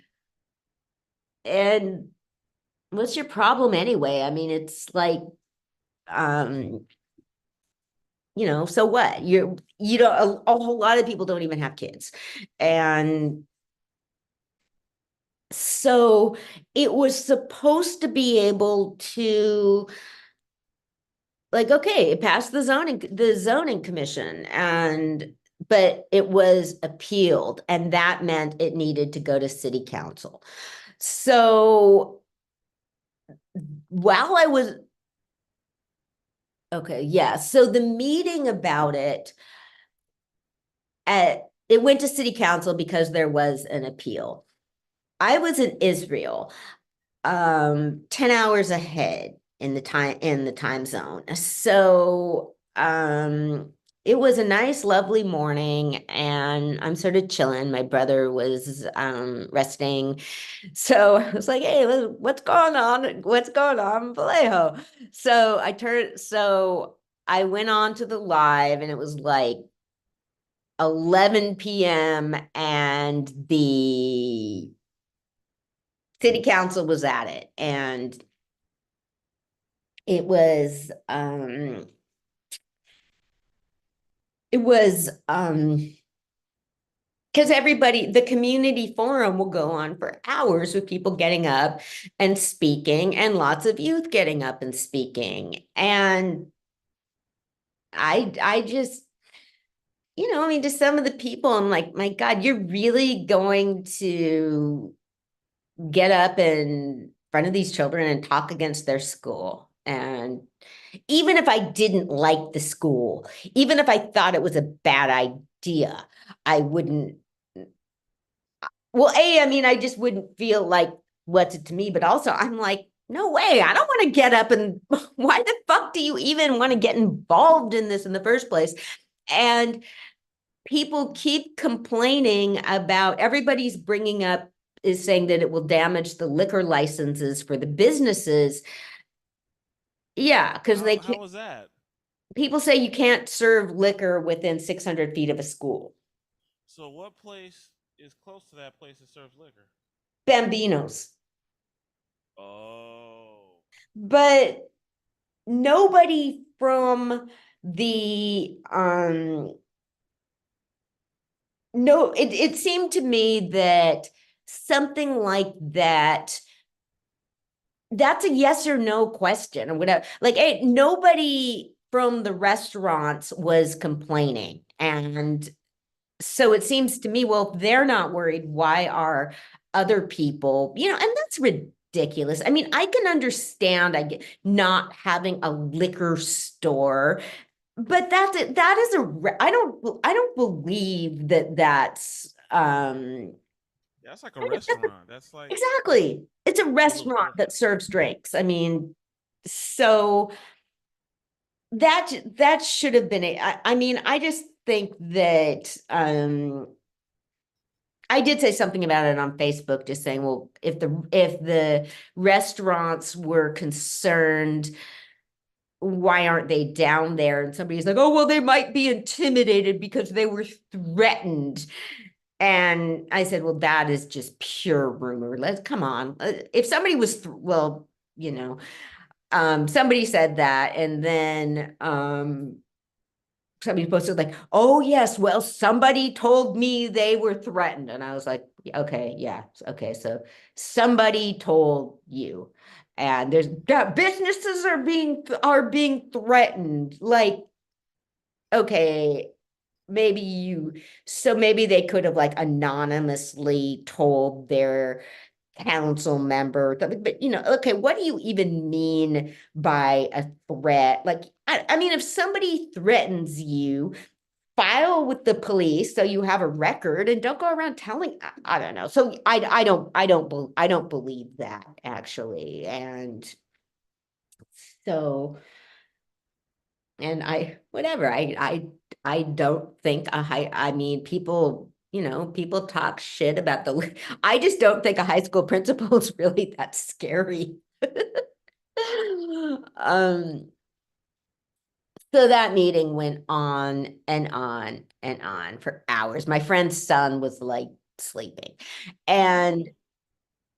And what's your problem anyway? I mean, it's like, you know, so what? You don't, a whole lot of people don't even have kids. And so it was supposed to be able to, like, okay, it passed the zoning commission, but it was appealed, and that meant it needed to go to city council. So while I was, okay, yeah, so the meeting about it, it went to city council because there was an appeal. I was in Israel. 10 hours ahead in the time zone. So it was a nice, lovely morning, and I'm sort of chilling. My brother was resting. So I was like, hey, what's going on? What's going on, Vallejo? So I went on to the live, and it was like 11 p.m. and the city council was at it, and it was because everybody, the community forum will go on for hours with people getting up and speaking, and lots of youth getting up and speaking. And I just, I mean, to some of the people, I'm like, my God, you're really going to get up in front of these children and talk against their school? And even if I didn't like the school, even if I thought it was a bad idea, I wouldn't. Well, I mean, I just wouldn't feel like what's it to me, but also I'm like, no way, I don't want to get up and why the fuck do you even want to get involved in this in the first place? And people keep complaining about, everybody's bringing up, is saying that it will damage the liquor licenses for the businesses. Yeah, because How was that? People say you can't serve liquor within 600 feet of a school. So what place is close to that place that serves liquor? Bambinos. Oh. But nobody from the no, it seemed to me that something like that, that's a yes or no question or whatever. Like, hey, nobody from the restaurants was complaining. And so it seems to me, well, if they're not worried, why are other people, and that's ridiculous. I mean, I can understand not having a liquor store, but that is I don't believe that's That's like a restaurant. That's like exactly. It's a restaurant that serves drinks. I mean, so that should have been it. I mean, I just think that I did say something about it on Facebook, just saying, well, if the restaurants were concerned, why aren't they down there? And somebody's like, oh, well, they might be intimidated because they were threatened. And I said, well, that is just pure rumor. Let's come on. If somebody was, somebody said that, and then somebody posted like, oh yes, well, somebody told me they were threatened. And I was like, okay, yeah, okay, so somebody told you. And there's businesses are being threatened. Like, okay, so maybe they could have like anonymously told their council member, but okay, what do you even mean by a threat? Like, I mean, if somebody threatens you, file with the police so you have a record, and don't go around telling. I don't know. So I don't believe that, actually. And so, and I don't think I mean, people, people talk shit about I just don't think a high school principal is really that scary. So that meeting went on and on and on for hours. My friend's son was like sleeping. And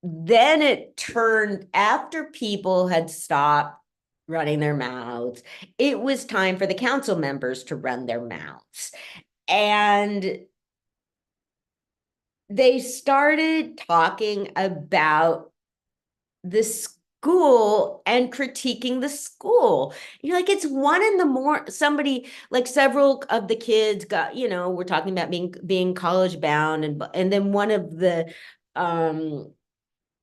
then it turned, after people had stopped running their mouths, it was time for the council members to run their mouths. And they started talking about the school and critiquing the school. Like, it's 1 a.m. Somebody, like, several of the kids got, we're talking about being college bound, and then one of the council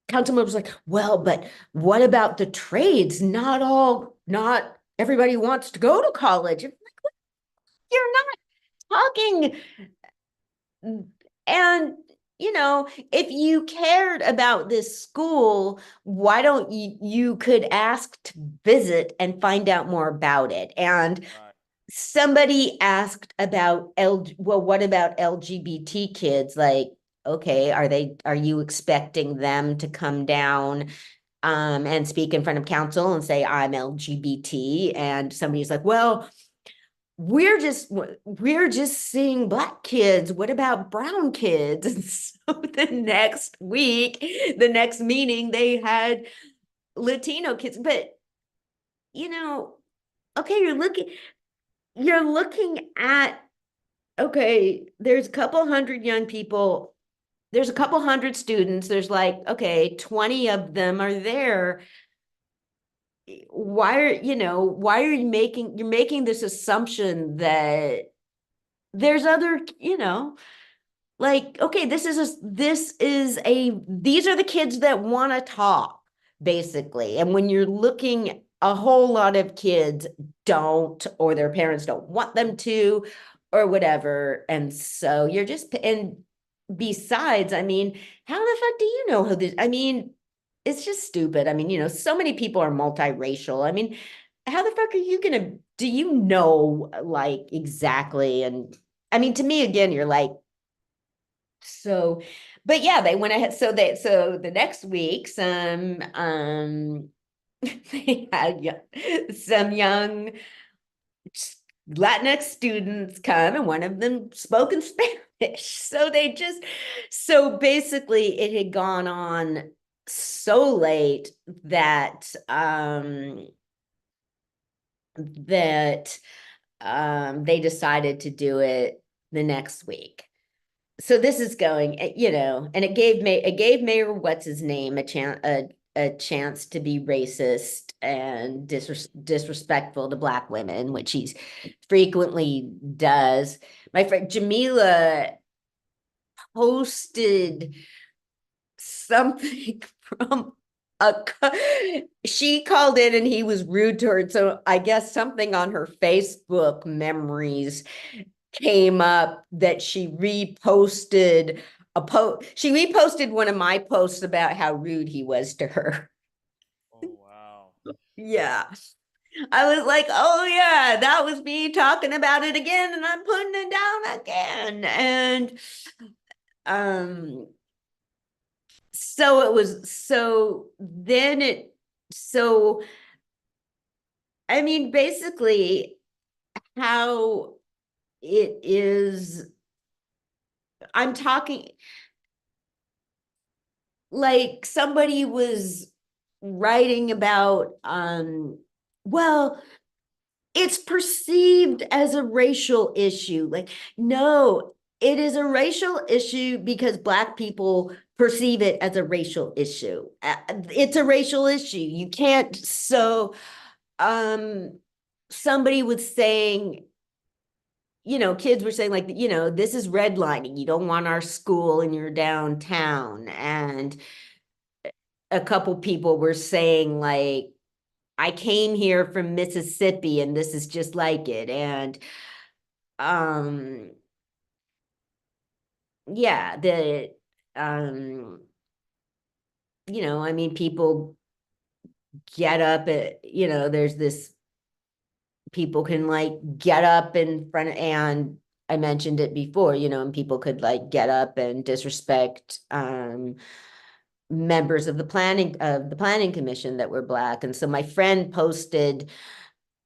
members was like, well, but what about the trades? Not everybody wants to go to college. I'm like, you're not talking. And you know, if you cared about this school, why don't you could ask to visit and find out more about it. And Right. somebody asked about well, what about LGBT kids? Like, okay, are you expecting them to come down and speak in front of council and say I'm LGBT? And somebody's like, well, we're just seeing black kids. What about brown kids? And so the next week, the next meeting, they had Latino kids. But you know, okay, you're looking at, okay, there's a couple hundred young people, there's a couple hundred students, there's like, okay, 20 of them are there. Why are you making this assumption that there's other, like, okay, these are the kids that want to talk, basically. And when you're looking, a whole lot of kids don't, or their parents don't want them to, or whatever. And so and besides, I mean, how the fuck do you know who this, I mean, it's just stupid. I mean, so many people are multiracial. I mean, how the fuck are you do you know, like, exactly? And I mean, to me, again, you're like, so, but yeah, they went ahead. So the next week, they had some young Latinx students come, and one of them spoke in Spanish. So basically it had gone on so late that they decided to do it the next week. So this is going, and it gave Mayor what's his name a chance to be racist and disrespectful to Black women, which he frequently does. My friend Jamila posted something from she called in and he was rude to her. So I guess something on her Facebook memories came up that she reposted she reposted one of my posts about how rude he was to her. Oh, wow. Yeah. I was like, oh yeah, that was me talking about it again, and I'm putting it down again. And I mean, basically how it is, I'm talking like somebody was writing about, well, it's perceived as a racial issue. Like, no, it is a racial issue because Black people perceive it as a racial issue. It's a racial issue. You can't, somebody was saying, kids were saying, like, this is redlining. You don't want our school in your downtown. And a couple people were saying, like, I came here from Mississippi and this is just like it. And yeah, I mean, people get up at, there's this, people can like get up in front of, and I mentioned it before, and people could like get up and disrespect members of the planning commission that were Black. And so my friend posted,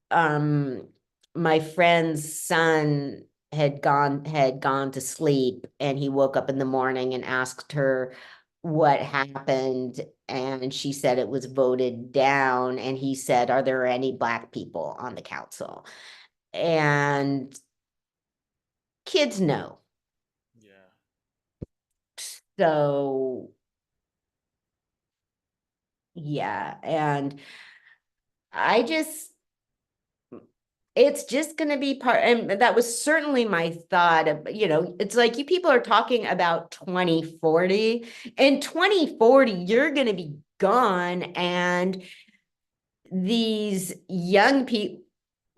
my friend's son had gone to sleep, and he woke up in the morning and asked her what happened, and she said it was voted down, and he said, are there any Black people on the council? And kids know. Yeah. So yeah, and it's just going to be part, and that was certainly my thought of, it's like, you people are talking about 2040. In 2040, you're going to be gone, and these young people,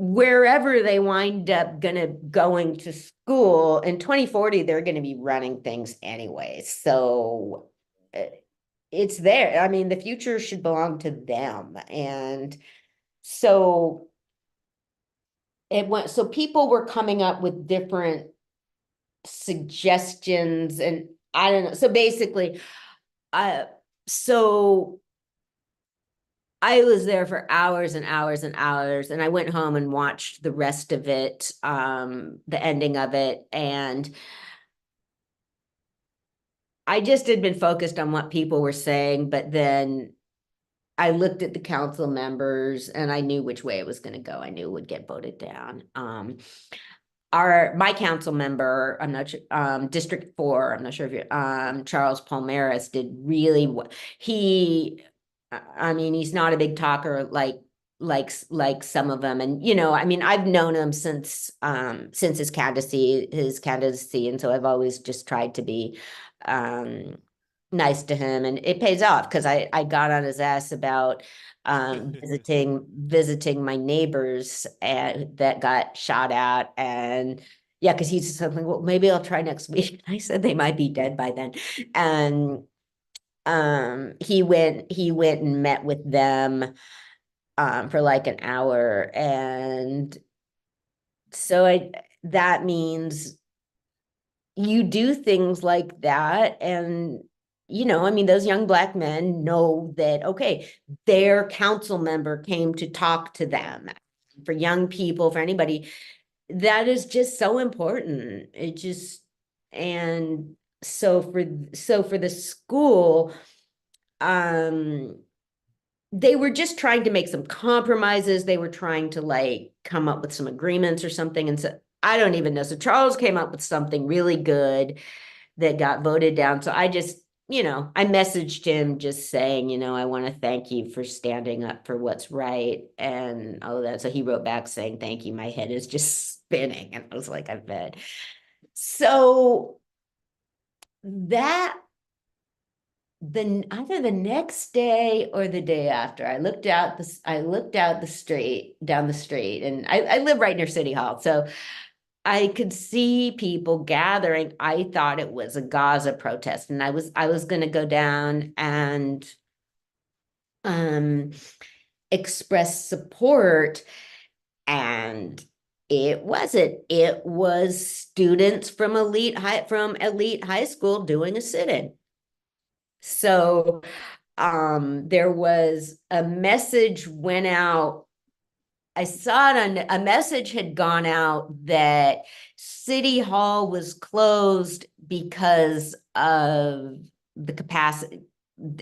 wherever they wind up going to school in 2040, they're gonna be running things anyway. So it's there. I mean, the future should belong to them. And so so people were coming up with different suggestions, and I don't know. So basically, so I was there for hours and hours and hours, and I went home and watched the rest of it, the ending of it, and I just had been focused on what people were saying, but then I looked at the council members and I knew which way it was going to go. I knew it would get voted down. My council member, I'm not sure, District 4, I'm not sure if you Charles Palmeras did really well. I mean, he's not a big talker like some of them. And, you know, I mean, I've known him since his candidacy. And so I've always just tried to be nice to him, and it pays off because I got on his ass about visiting my neighbors that got shot at, and yeah, because he's something, well, maybe I'll try next week. I said they might be dead by then. And he went and met with them for like an hour, and so that means you do things like that. And you know, I mean, those young Black men know that, okay, their council member came to talk to them. For young people, for anybody, that is just so important. It just, and so for the school, they were just trying to make some compromises. They were trying to like come up with some agreements or something. And so I don't even know. So Charles came up with something really good that got voted down. So I just, you know, I messaged him just saying, you know, I want to thank you for standing up for what's right and all of that. So he wrote back saying, thank you. My head is just spinning. And I was like, I bet. So that either the next day or the day after, I looked out down the street, and I live right near City Hall. So I could see people gathering. I thought it was a Gaza protest, and I was going to go down and express support, and it wasn't. It was students from elite high school doing a sit-in. So there was a message went out. I saw it a message had gone out that City Hall was closed because of the capacity.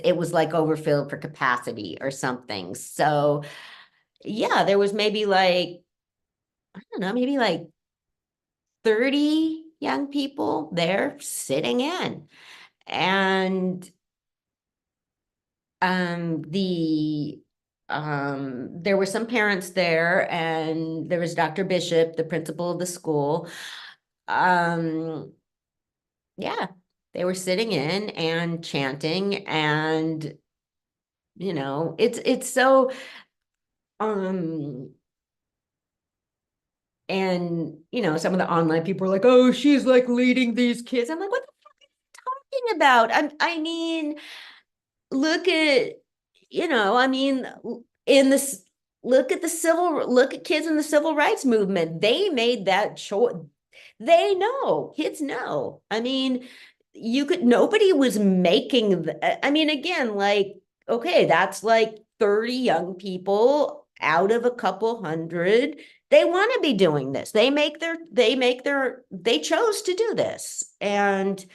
It was like overfilled for capacity or something. So yeah, there was maybe like, I don't know, maybe like 30 young people there sitting in. And there were some parents there, and there was Dr. Bishop, the principal of the school. Yeah, they were sitting in and chanting, and you know, it's so and you know, some of the online people are like, oh, she's like leading these kids. I'm like, what the fuck are you talking about? I mean, look at, you know, I mean, look at kids in the civil rights movement. They made that choice. They know, kids know. I mean, nobody was making, I mean, again, like, okay, that's like 30 young people out of a couple hundred. They want to be doing this. They chose to do this. And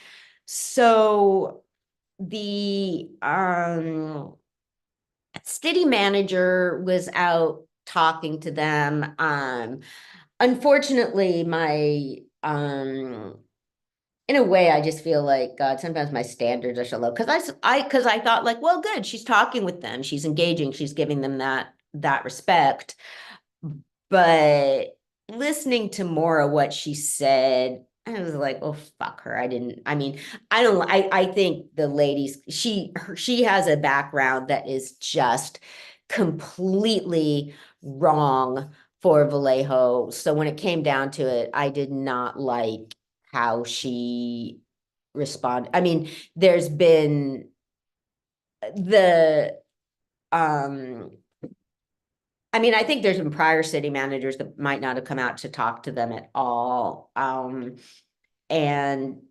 so the city manager was out talking to them. Unfortunately, in a way, I just feel like, God, sometimes my standards are so low, because I thought like, well, good, she's talking with them, she's engaging, she's giving them that respect. But listening to more of what she said, I was like, oh, fuck her. I think the ladies, she has a background that is just completely wrong for Vallejo. So when it came down to it, I did not like how she responded. I mean, there's been I mean, I think there's been prior city managers that might not have come out to talk to them at all. And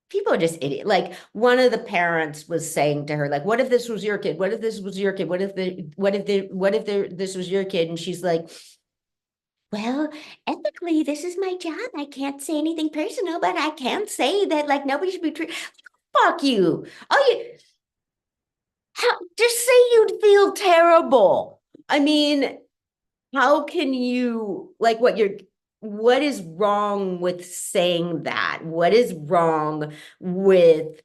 people are just idiot. Like one of the parents was saying to her, like, what if this was your kid? What if this was your kid? What if this was your kid? And she's like, well, ethically, this is my job. I can't say anything personal, but I can say that like nobody should be treated. Fuck you. Just say you'd feel terrible. I mean, how can you like what is wrong with saying that? What is wrong with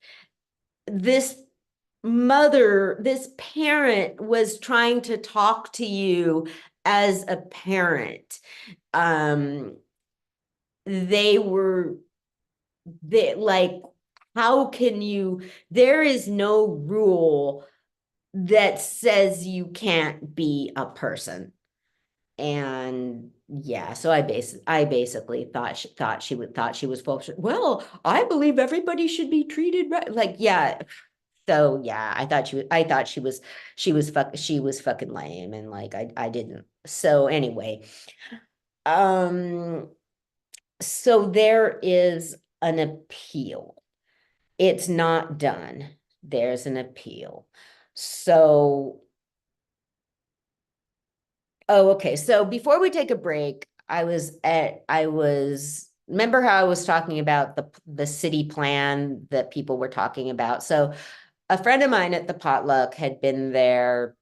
this mother, this parent was trying to talk to you as a parent. Like, how can you, there is no rule that says you can't be a person. And yeah, so I basically thought she was false. Well, I believe everybody should be treated right. Like, yeah. So yeah, I thought she was fucking lame, and like I didn't. So anyway, so there is an appeal. It's not done. There's an appeal. So, oh, okay. So before we take a break, remember how I was talking about the city plan that people were talking about? So a friend of mine at the potluck had been there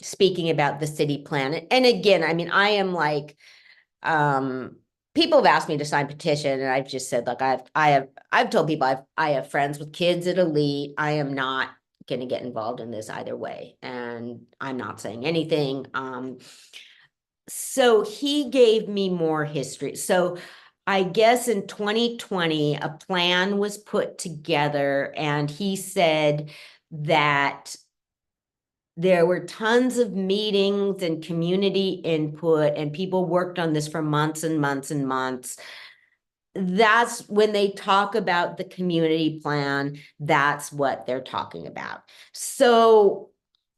speaking about the city plan. And again, I mean, I am like, people have asked me to sign petition, and I've just said, look, I've told people I have friends with kids at Elite. I am not going to get involved in this either way, and I'm not saying anything. So he gave me more history. So I guess in 2020, a plan was put together, and he said that there were tons of meetings and community input, and people worked on this for months and months and months. That's when they talk about the community plan, that's what they're talking about. So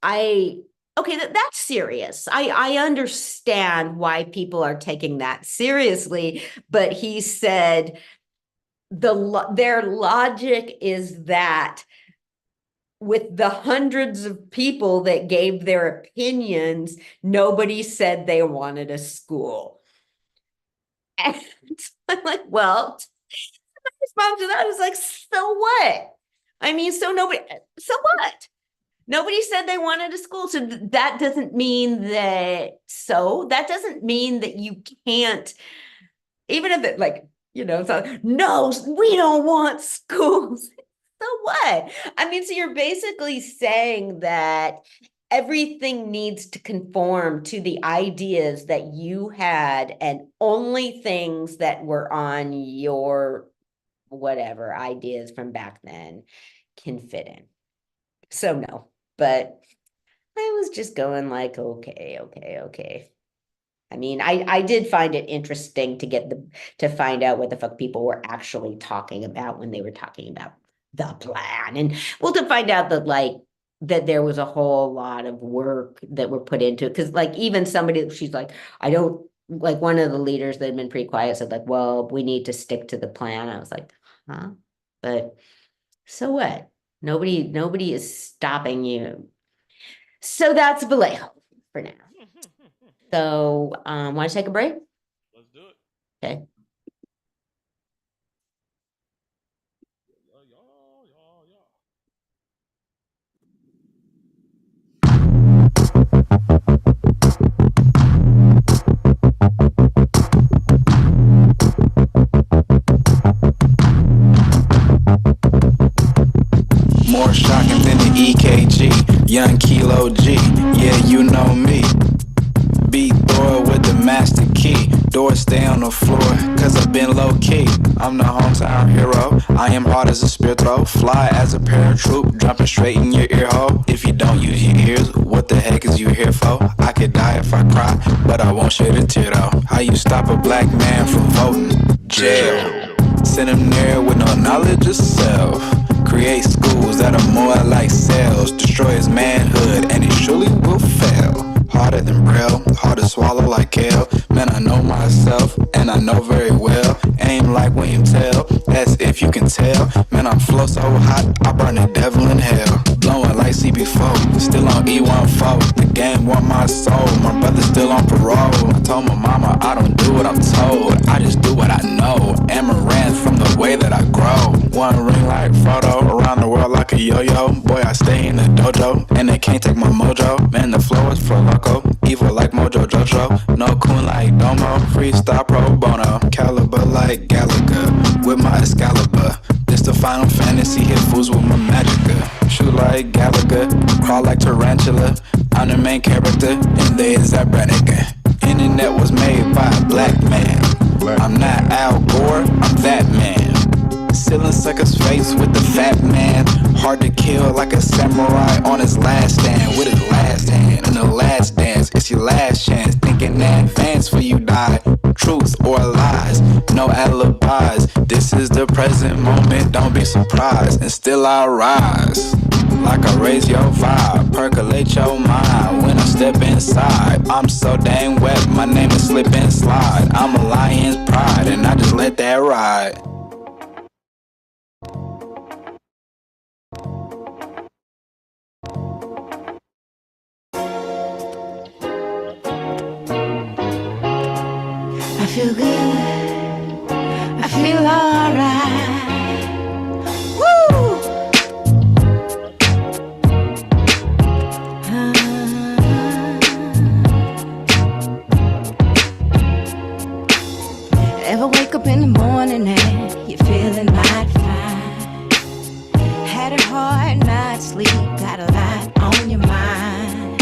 okay, that's serious. I understand why people are taking that seriously, but he said their logic is that with the hundreds of people that gave their opinions, nobody said they wanted a school. And I'm like, well, my response to that is like, so what? I mean, so what? Nobody said they wanted a school. So that doesn't mean that you can't, even if it like, no, we don't want schools. So what? I mean, so you're basically saying that everything needs to conform to the ideas that you had, and only things that were on your whatever ideas from back then can fit in. So no, but I was just going like, okay. I mean, I did find it interesting to find out what the fuck people were actually talking about when they were talking about the plan. And well, to find out that there was a whole lot of work that were put into it. Cause like even she's like, one of the leaders that had been pretty quiet said like, well, we need to stick to the plan. I was like, huh? But so what? Nobody is stopping you. So that's Vallejo for now. So want to take a break? Let's do it. Okay. More shocking than the EKG, young Kilo G, yeah, you know me. be Thor with the master key. Doors stay on the floor, cause I've been low key. I'm the hometown hero. I am hard as a spear throw. Fly as a paratroop, jumping straight in your ear hole. If you don't use your ears, what the heck is you here for? I could die if I cry, but I won't shed a tear though. How you stop a black man from voting? Jail. Send him there with no knowledge of self. Create schools that are more like cells. Destroy his manhood and he surely will fail. Harder than Braille, hard to swallow like kale. Man, I know myself, and I know very well. Aim like William Tell, that's if you can tell. Man, I'm flow so hot, I burn the devil in hell. Blowing like CB4, still on E14. The game want my soul, my brother's still on parole. I told my mama I don't do what I'm told, I just do what I know. Amaranth from the way that I grow. One ring like Frodo, around the world like a yo-yo. Boy, I stay in the dojo, and they can't take my mojo. Man, the flow is for loco, evil like Mojo Jojo. No coon like Domo, freestyle pro bono. Caliber like Gallagher, with my Excalibur. This the Final Fantasy, hit fools with my Magica. Shoot like Gallagher, crawl like Tarantula. I'm the main character, and there is that Brannigan. Internet was made by a black man. I'm not Al Gore, I'm that man. Sealing sucker's face with the fat man. Hard to kill like a samurai on his last stand. With his last hand in the last dance. It's your last chance. Thinking in advance for you die. Truth or lies, no alibis. This is the present moment, don't be surprised. And still I rise. Like I raise your vibe, percolate your mind. When I step inside, I'm so dang wet. My name is Slip and Slide. I'm a lion's pride, and I just let that ride. I feel good, I feel alright. Woo! Ever wake up in the morning and you're feeling mighty fine? Had a hard night's sleep, got a lot on your mind.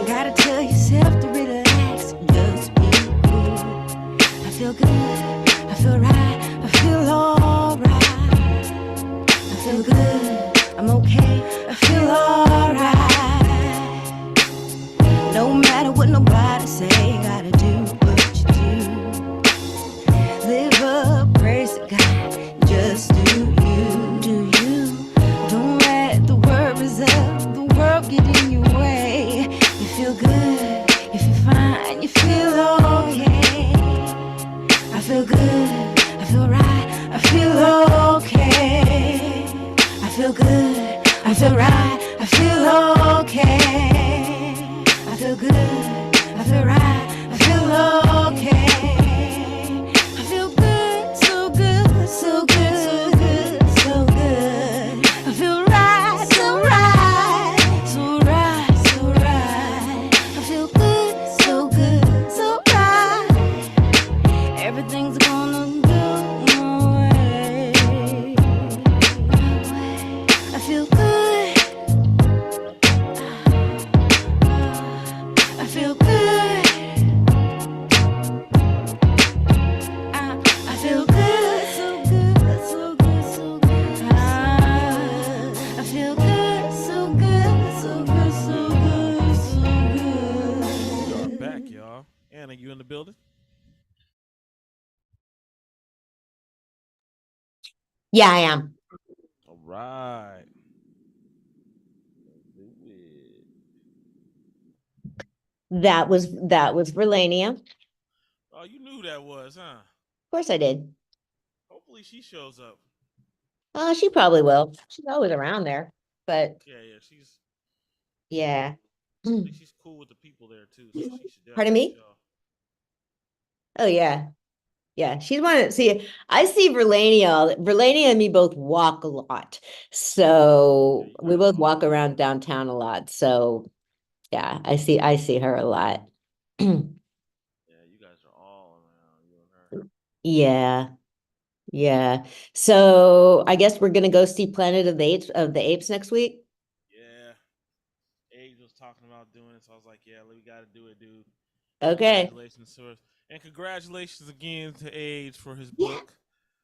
Gotta tell yourself to relax, just be cool. I feel good, I feel right, I feel alright. I feel good, I'm okay, I feel alright. No matter what nobody say, gotta do what you do. Live up, praise to God, just do you, do you. Don't let the worries of the world get in your way. You feel good, if you're fine, you feel okay. I feel good, I feel right, I feel okay. I feel good, I feel right, I feel okay. I feel good, I feel right, I feel okay. I feel good, so good, so good, so good, so good. I feel right, so right, so right, so right. I feel good, so good, so right. Everything's gonna go my way. I feel good. I feel good. I feel good, so good, so good, so good. I feel good, so good, so good, so good, so good. We are back, y'all. Anna, you in the building? Yeah, I am. All right. Let's do it. That was Verlania. Of Oh, you knew that was, huh? course I did. Hopefully she shows up. She probably will. She's always around there. But Yeah, she's yeah. she's cool with the people there too. So she should Pardon definitely me? show. Oh yeah. Yeah. She's one of see, I see Verlania and me both walk a lot. So Yeah, you we guys both all walk over. around downtown a lot. So yeah, I see her a lot. Yeah, you guys are all around, you and her. Yeah. Yeah. So I guess we're gonna go see Planet of the Apes next week. Yeah. Age was talking about doing it, so I was like, yeah, we gotta do it, dude. Okay. Congratulations, sir. And congratulations again to Age for his book.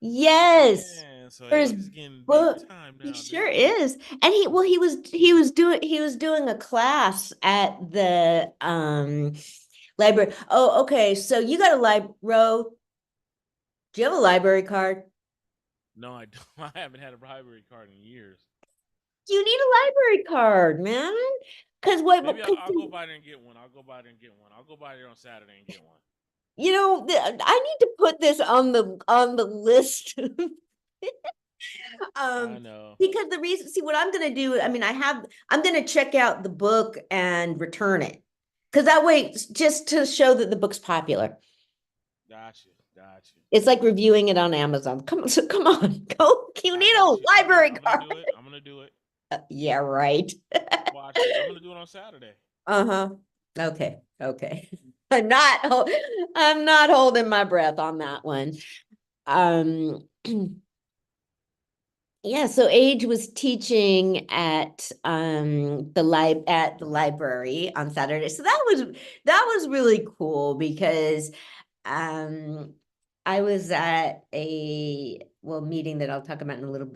Yes. Man, so For his Age is getting book. big time He now, sure dude. is. And he was doing a class at the library. Oh, okay. So you got a do you have a library card? No, I don't. I haven't had a library card in years. You need a library card, man. Cause what Maybe I'll go by there and get one. I'll go by there and get one. I'll go by there on Saturday and get one. you know, I need to put this on the list. I know. Because the reason, see, what I'm gonna do, I mean, I'm gonna check out the book and return it. Cause that way, just to show that the book's popular. Gotcha. It's like reviewing it on Amazon. Come on, go. You need a library card. I'm gonna do it. Yeah, right. Watch it. I'm gonna do it on Saturday. Uh-huh. Okay. I'm not holding my breath on that one. Yeah, so Age was teaching at the library on Saturday. So that was really cool because I was at a meeting that I'll talk about in a little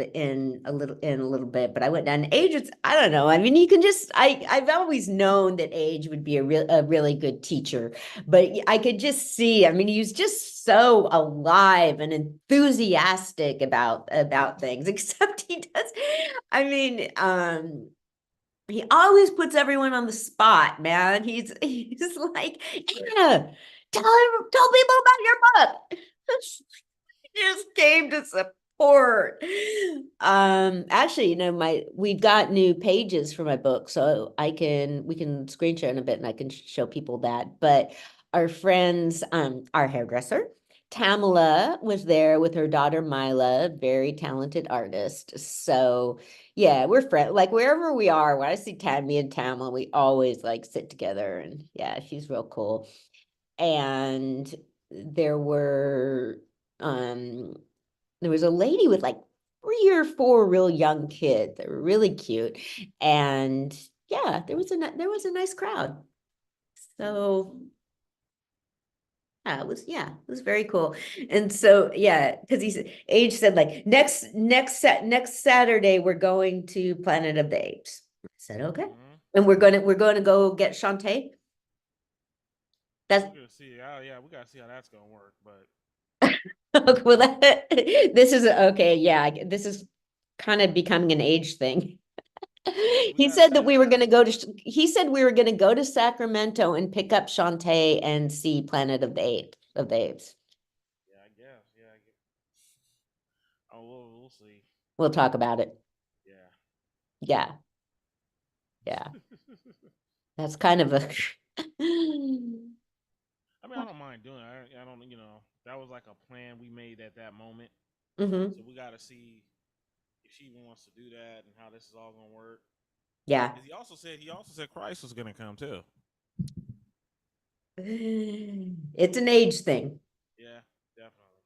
bit, but I went down. Age, I don't know. I mean, you can just I've always known that Age would be a really good teacher, but I could just see, I mean, he was just so alive and enthusiastic about things, except he does, I mean, he always puts everyone on the spot, man. He's like, yeah, tell people about your book. He just came to support. Actually, you know, we've got new pages for my book, so we can screen share in a bit and I can show people that. But our friends, our hairdresser, Tamala, was there with her daughter Mila, very talented artist. So yeah, we're friends. Like wherever we are, when I see me and Tamala, we always like sit together, and yeah, she's real cool. And there was a lady with like 3 or 4 real young kids that were really cute, and yeah, there was a nice crowd. So yeah, it was very cool. And so yeah, because Age said like next Saturday we're going to Planet of the Apes. I said okay, and we're gonna go get Shantae. That's we're gonna see. Yeah, we gotta see how that's gonna work. But well, this is okay. Yeah, this is kind of becoming an Age thing. He said that we were going to go to. He said we were going to go to Sacramento and pick up Shantae and see Planet of the Apes. Yeah, I guess. Yeah, I guess. Oh, we'll see. We'll talk about it. Yeah. That's kind of a. I mean, I don't mind doing it. I don't, you know, that was like a plan we made at that moment. So we got to see if she even wants to do that and how this is all gonna work. Yeah. He also said Christ was gonna come too. It's an Age thing. Yeah, definitely.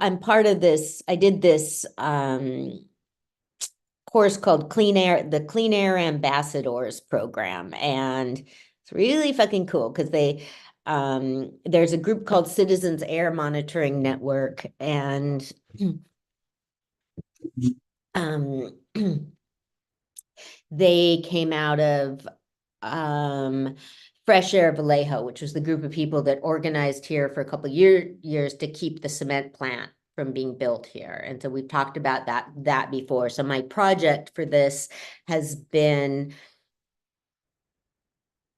I'm part of this. I did this course called the Clean Air Ambassadors program, and it's really fucking cool because there's a group called Citizens Air Monitoring Network, and they came out of Fresh Air Vallejo, which was the group of people that organized here for a couple of years to keep the cement plant from being built here. And so we've talked about that before. So my project for this has been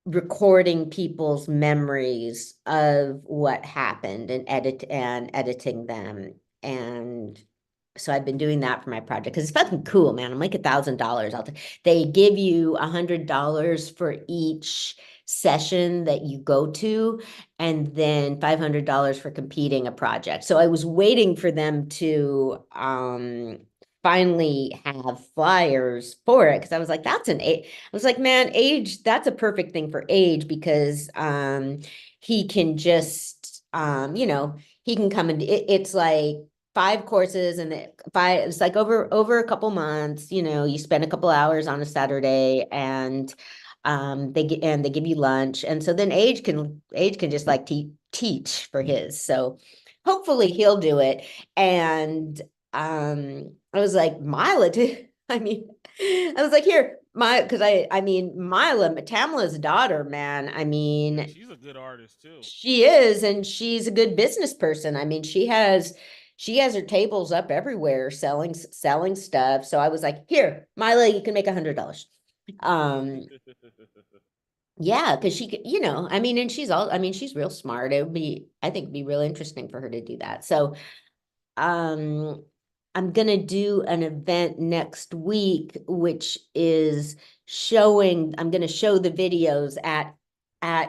recording people's memories of what happened and editing them. And so I've been doing that for my project because it's fucking cool, man. I'm like $1,000. They give you $100 for each session that you go to, and then $500 for completing a project. So I was waiting for them to finally have flyers for it, because I was like, I was like, man, Age, that's a perfect thing for Age, because he can just you know, he can come and it's like 5 courses, and it's like over a couple months, you know, you spend a couple hours on a Saturday, and They give you lunch, and so then Age can just like teach for his. So hopefully he'll do it. And I was like, Mila, I mean, I was like, here, because I mean, Mila, Tamala's daughter, man. I mean, She's a good artist too. she is, and she's a good business person. I mean, she has her tables up everywhere selling stuff. So I was like, here, Mila, you can make $100. Yeah, because she could, I mean, and she's real smart. I think it'd be real interesting for her to do that. So, I'm gonna do an event next week, which is I'm gonna show the videos at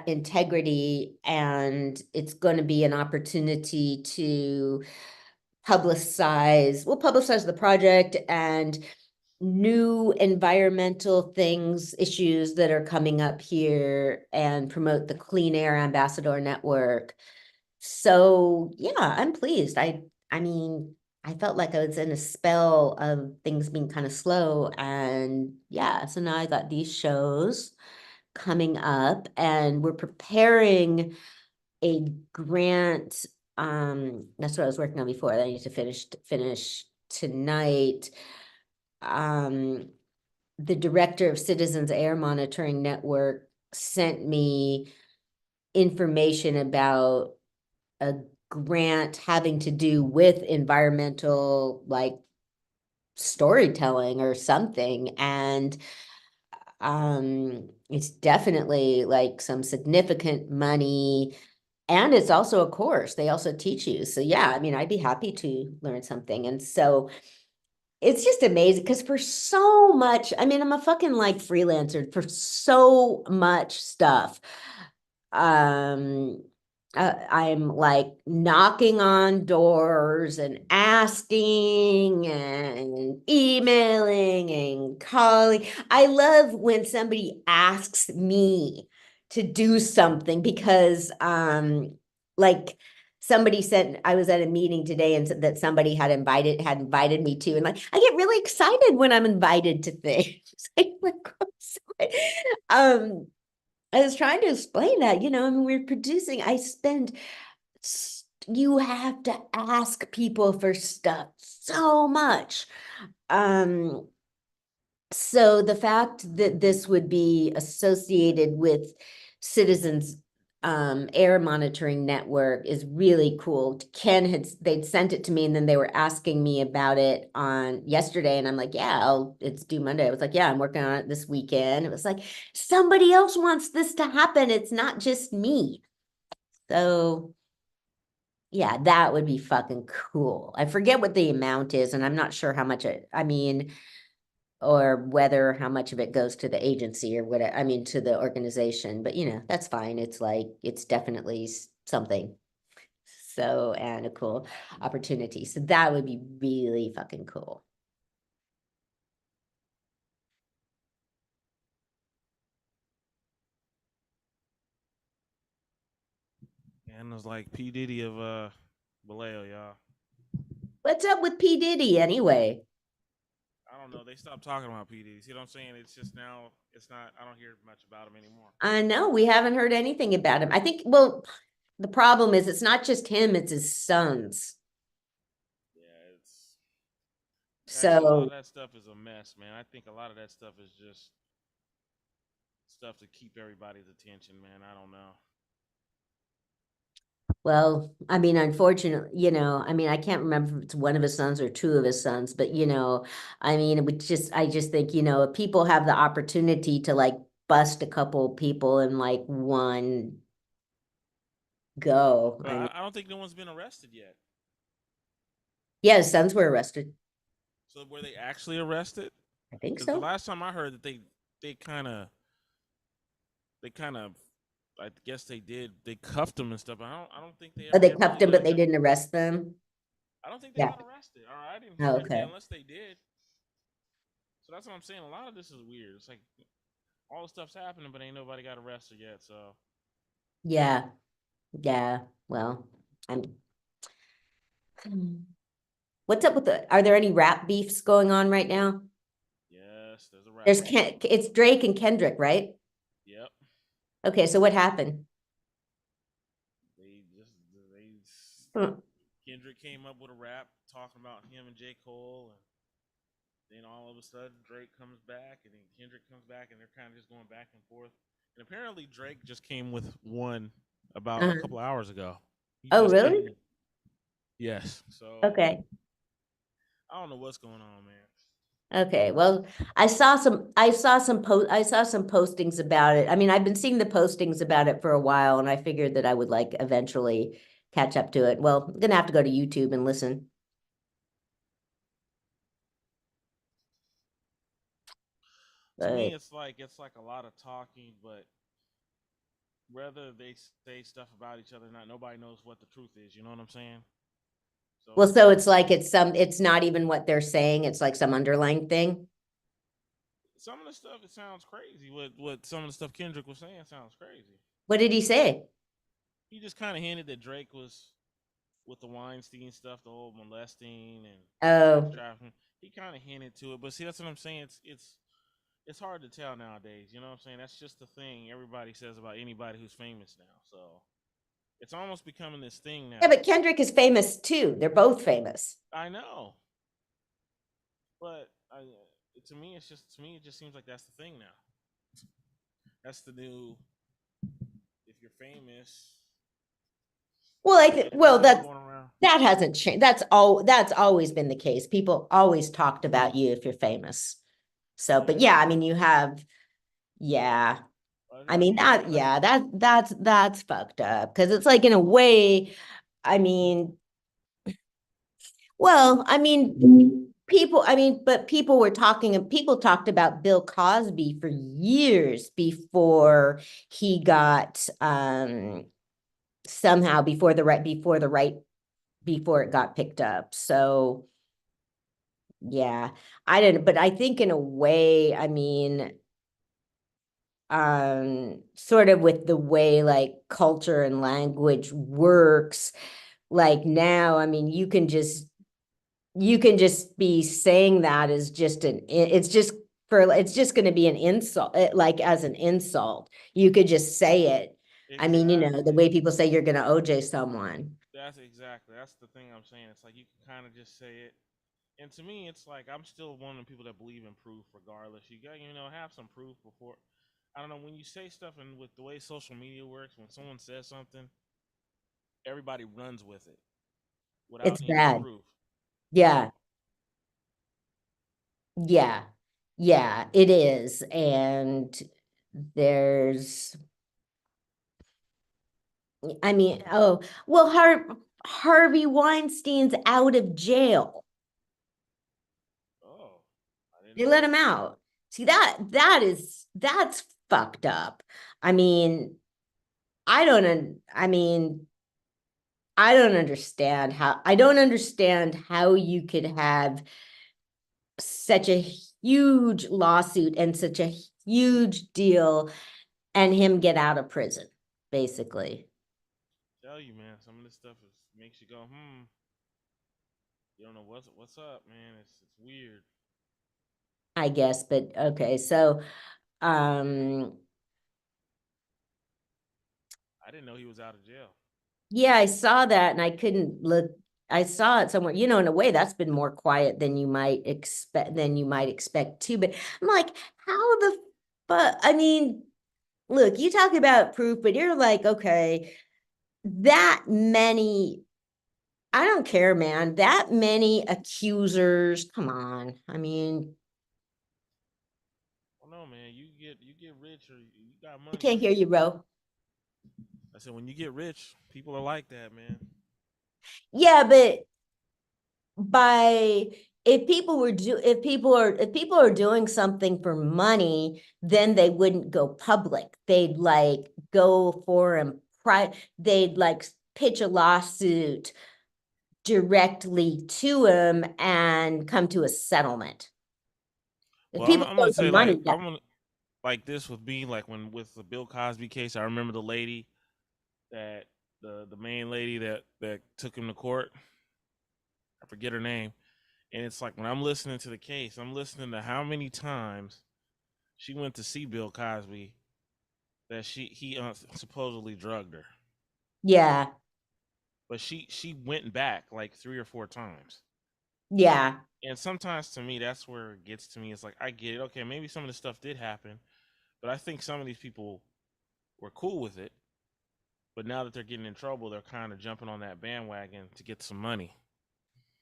Integrity, and it's gonna be an opportunity to publicize the project and new environmental issues that are coming up here, and promote the Clean Air Ambassador Network. So yeah, I'm pleased. I mean, I felt like I was in a spell of things being kind of slow, and yeah, so now I got these shows coming up, and we're preparing a grant. That's what I was working on before that I need to finish tonight. The director of Citizens Air Monitoring Network sent me information about a grant having to do with environmental, like, storytelling or something. And it's definitely like some significant money, and it's also a course. They also teach you. So yeah, I mean, I'd be happy to learn something. And so it's just amazing, because for so much, I mean, I'm a fucking like freelancer for so much stuff. I'm like knocking on doors and asking and emailing and calling. I love when somebody asks me to do something, because like somebody said, I was at a meeting today and said that somebody had invited me to, and like I get really excited when I'm invited to things. I was trying to explain that, I mean, we're producing, you have to ask people for stuff so much. So the fact that this would be associated with Citizens Air Monitoring Network is really cool. They'd sent it to me, and then they were asking me about it on yesterday, and I'm like, yeah, it's due Monday. I was like, yeah, I'm working on it this weekend. It was like, somebody else wants this to happen. It's not just me. So yeah, that would be fucking cool. I forget what the amount is, and I'm not sure how much or how much of it goes to the agency or to the organization, but that's fine. It's like, it's definitely something. So, and a cool opportunity. So that would be really fucking cool. And it was like P. Diddy of Vallejo, y'all. What's up with P. Diddy anyway? I don't know. They stopped talking about P. Diddy. See what I'm saying? It's just now, I don't hear much about him anymore. I know, we haven't heard anything about him. I think, well, the problem is it's not just him, it's his sons. Yeah, so a lot of that stuff is a mess, man. I think a lot of that stuff is just stuff to keep everybody's attention, man. I don't know. Well, I mean, unfortunately, I mean, I can't remember if it's one of his sons or two of his sons, but I mean, I just think, if people have the opportunity to like bust a couple people in like one go. I don't think no one's been arrested yet. Yeah, his sons were arrested. So were they actually arrested? I think so. The last time I heard that they kind of, I guess they did. They cuffed them and stuff. I don't think they. They cuffed them, but they didn't arrest them. I don't think they got arrested. All right, I didn't hear anything unless they did. So that's what I'm saying. A lot of this is weird. It's like all the stuff's happening, but ain't nobody got arrested yet. So. Yeah. Well, what's up with are there any rap beefs going on right now? Yes, there's a rap. It's Drake and Kendrick, right? Okay, so what happened? Hmm. Kendrick came up with a rap talking about him and J. Cole, and then all of a sudden Drake comes back, and then Kendrick comes back, and they're kind of just going back and forth. And apparently Drake just came with one about a couple hours ago. He Oh, just really? came. Yes. So Okay. I don't know what's going on, man. Okay, well, I saw some postings about it. I mean, I've been seeing the postings about it for a while, and I figured that I would like eventually catch up to it. Well, I'm gonna have to go to YouTube and listen. To me, But it's like a lot of talking, but whether they say stuff about each other or not, nobody knows what the truth is. You know what I'm saying? well, so it's like it's not even what they're saying, it's like some underlying thing. Some of the stuff, it sounds crazy. What some of the stuff Kendrick was saying sounds crazy. What did he say? He just kind of hinted that Drake was with the Weinstein stuff, the whole molesting and Oh, trafficking. He kind of hinted to it, but see, that's what I'm saying. It's hard to tell nowadays. You know what I'm saying? That's just the thing everybody says about anybody who's famous now. So it's almost becoming this thing now. yeah, but Kendrick is famous too. They're both famous. I know, but to me, it just seems like that's the thing now. That's the new. If you're famous, Well, that going around. hasn't changed. That's always been the case. People always talked about you if you're famous. So, but yeah, I mean, you have, yeah. I mean, that's fucked up because it's like in a way, I mean, well, I mean, people talked about Bill Cosby for years before he got somehow before it got picked up. So yeah, I didn't, but I think in a way, I mean, sort of with the way like culture and language works, like now, I mean, you can just be saying that as just it's just going to be an insult, like as an insult. You could just say it. I mean, you know, the way people say you're going to OJ someone. That's the thing I'm saying. It's like you can kind of just say it. And to me, it's like I'm still one of the people that believe in proof regardless. You got, have some proof before. I don't know, when you say stuff, and with the way social media works, when someone says something, everybody runs with it without It's any bad. proof. Yeah. Yeah. Yeah, it is. And there's, I mean, oh, well, Harvey Weinstein's out of jail. Oh, they let him out. See, that's fucked up. I mean, I don't understand how you could have such a huge lawsuit and such a huge deal and him get out of prison, basically. Tell you, man, some of this stuff makes you go, You don't know what's up, man. It's weird. I guess, but okay, so I didn't know he was out of jail. Yeah, I saw that and I couldn't look. I saw it somewhere, you know, in a way that's been more quiet than you might expect too. But I'm like, how the fuck? I mean, look, you talk about proof, but you're like, okay, that many, I don't care, man. That many accusers. Come on. I mean, well, no, man, you get rich or you got money. I can't hear you, bro. I said, when you get rich, people are like that, man. Yeah, but if people are doing something for money, then they wouldn't go public. They'd like go for they'd like pitch a lawsuit directly to him and come to a settlement. Well, I'm gonna say like this with me, like with the Bill Cosby case, I remember the lady that the main lady that took him to court. I forget her name. And it's like when I'm listening to the case, I'm listening to how many times she went to see Bill Cosby that he supposedly drugged her, Yeah. but she went back like 3 or 4 times. Yeah. And sometimes to me, that's where it gets to me. It's like, I get it. Okay, maybe some of the stuff did happen, but I think some of these people were cool with it. But now that they're getting in trouble, they're kind of jumping on that bandwagon to get some money.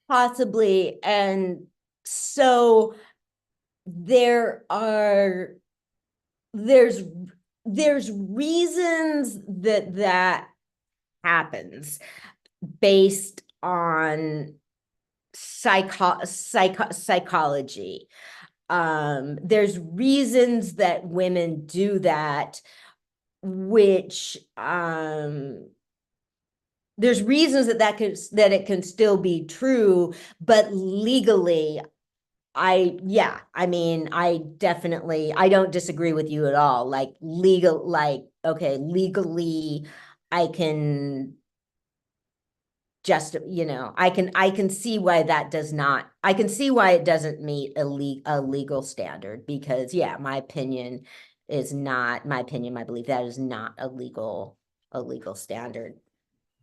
Possibly. And so there's reasons that happens based on psychology. There's reasons that women do that, which there's reasons that it can still be true, but legally, I definitely, I don't disagree with you at all. Like okay, legally, I can just, I can see why that does not, I can see why it doesn't meet a legal standard, because my opinion, my belief, that is not a legal standard.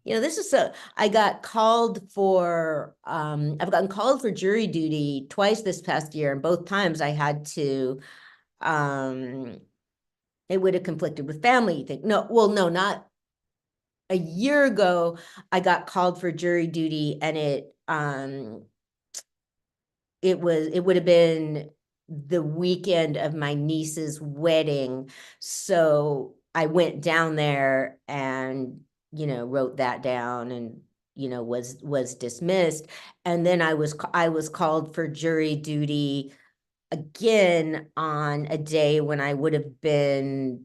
I've gotten called for jury duty twice this past year, and both times I had to, it would have conflicted with family. You think, no, not a year ago, I got called for jury duty, and it would have been the weekend of my niece's wedding. So I went down there and, wrote that down, and, was dismissed. And then I was called for jury duty again on a day when I would have been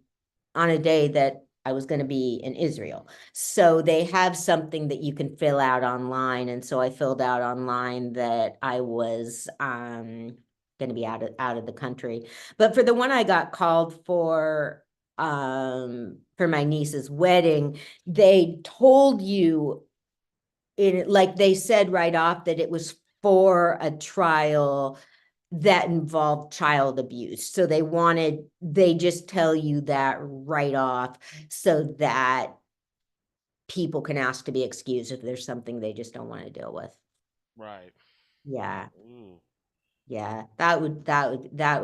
on a day that I was going to be in Israel. So they have something that you can fill out online. And so I filled out online that I was going to be out of the country. But for the one I got called for my niece's wedding, they told you, they said right off that it was for a trial that involved child abuse. So they just tell you that right off, so that people can ask to be excused if there's something they just don't want to deal with. Right. Yeah. Ooh. Yeah, that would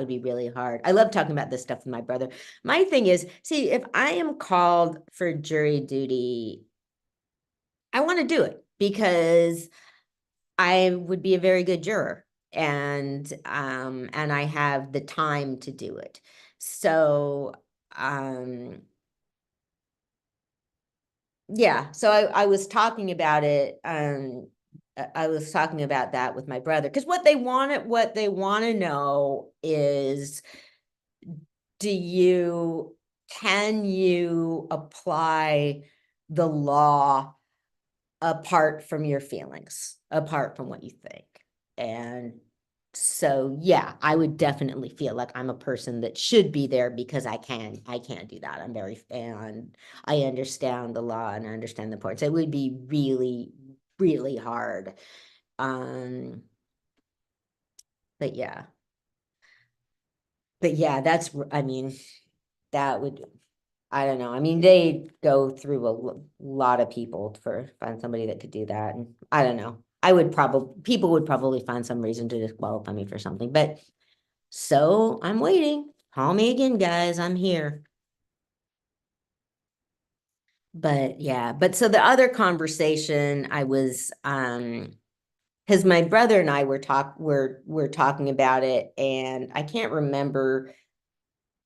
be really hard. I love talking about this stuff with my brother. My thing is, see, if I am called for jury duty, I want to do it because I would be a very good juror, and I have the time to do it. So yeah, so I was talking about it. I was talking about that with my brother, because what they want to know is, can you apply the law apart from your feelings, apart from what you think? And so, yeah, I would definitely feel like I'm a person that should be there, because I can't do that. And I understand the law, and I understand the parts. It would be really, really hard. But yeah, that would, I don't know. I mean, they go through a lot of people to find somebody that could do that. And I don't know. People would probably find some reason to disqualify me for something, but so I'm waiting. Call me again, guys. I'm here. But yeah, so the other conversation I was, because my brother and I were talking about it, and I can't remember.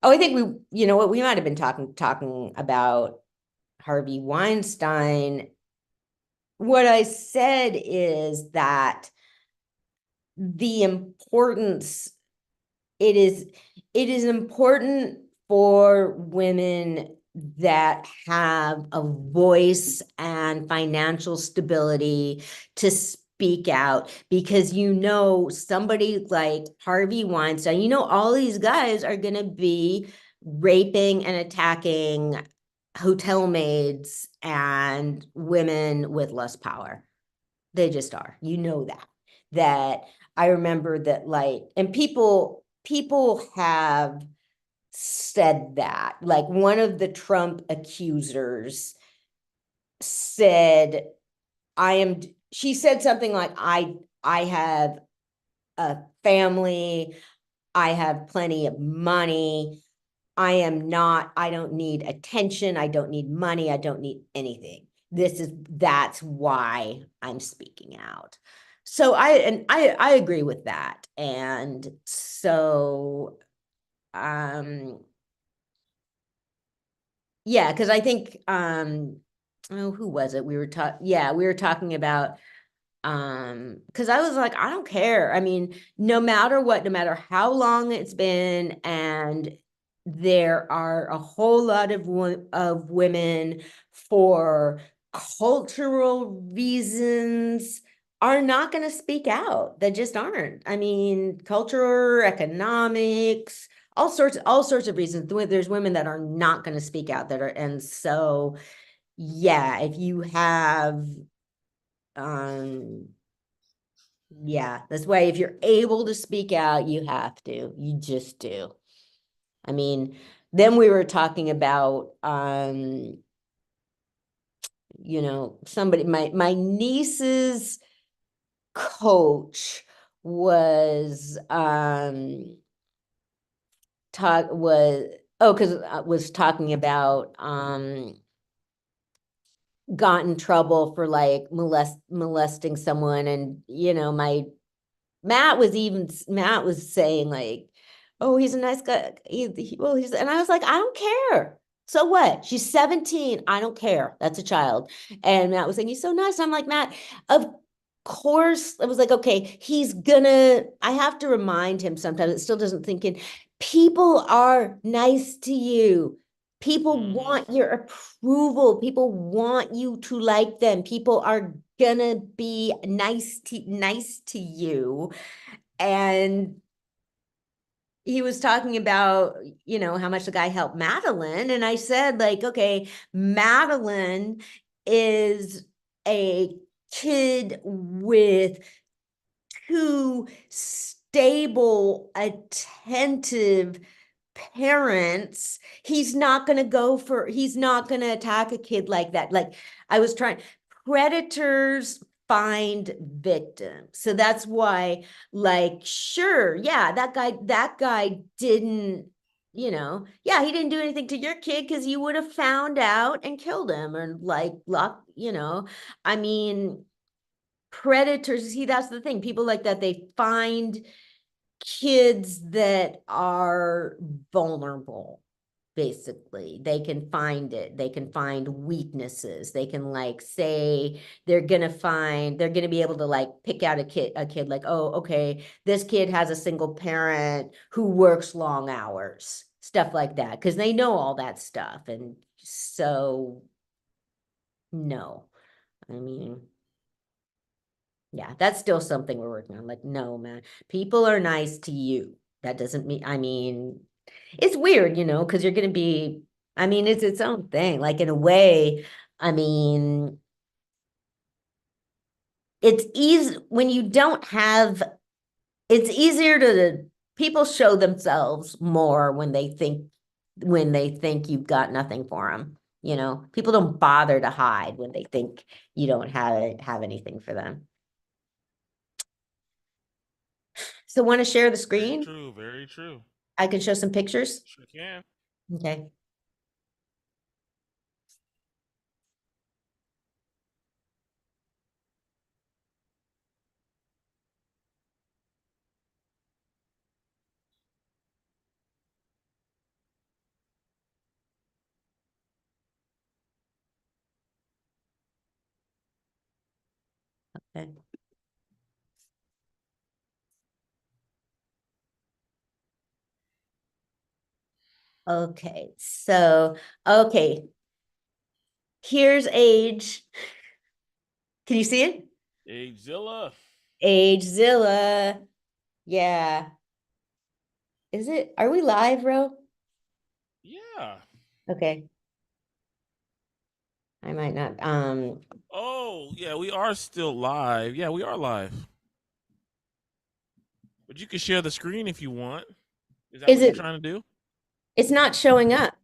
Oh, I think we might have been talking about Harvey Weinstein. What I said is that it is important for women that have a voice and financial stability to speak out, because somebody like Harvey Weinstein, all these guys are going to be raping and attacking hotel maids and women with less power. They just are. That I remember that, and people have said that. Like one of the Trump accusers said, she said something like, I have a family, I have plenty of money, I don't need attention, I don't need money, I don't need anything. That's why I'm speaking out. So I agree with that. And so, yeah, because I think, who was it? We were talking about, because I was like, I don't care. I mean, no matter what, no matter how long it's been, and there are a whole lot of women for cultural reasons are not going to speak out. They just aren't. I mean, culture, economics, all sorts of reasons. There's women that are not going to speak out and so, yeah, if you have, yeah, that's why if you're able to speak out, you have to. You just do. I mean, then we were talking about, somebody, my niece's coach was, was talking about, got in trouble for like molesting someone, and Matt was saying like, oh, he's a nice guy. And I was like, I don't care. So what? She's 17. I don't care. That's a child. And Matt was saying, he's so nice. I'm like, Matt, of course. I was like, okay, I have to remind him sometimes. It still doesn't think in. People are nice to you. People want your approval. People want you to like them. People are gonna be nice to you. And he was talking about, how much the guy helped Madeline. And I said, like, okay, Madeline is a kid with two stable, attentive parents. He's not going to attack a kid like that. Like predators find victims. So that's why, like, sure, yeah, that guy didn't, he didn't do anything to your kid because you would have found out and killed him, or like, I mean, predators, see, that's the thing. People like that, they find kids that are vulnerable. Basically, they can find weaknesses. They can like say they're gonna be able to like pick out a kid like, oh, okay, this kid has a single parent who works long hours, stuff like that, because they know all that stuff. And so, no, I mean, yeah, that's still something we're working on. Like, no, man, people are nice to you. That doesn't mean, I mean, it's weird, because you're going to be, I mean, it's its own thing. Like, in a way, I mean, it's easy when you don't have, it's easier people show themselves more when they think you've got nothing for them. People don't bother to hide when they think you don't have anything for them. So want to share the screen? Very true, very true. I can show some pictures? Sure can. Okay. Okay. Okay, so, okay. Here's Age. Can you see it? Agezilla. Agezilla. Yeah. Is it? Are we live, Ro? Yeah. Okay. I might not. Oh, yeah, we are still live. Yeah, we are live. But you can share the screen if you want. Is that what you're trying to do? It's not showing up.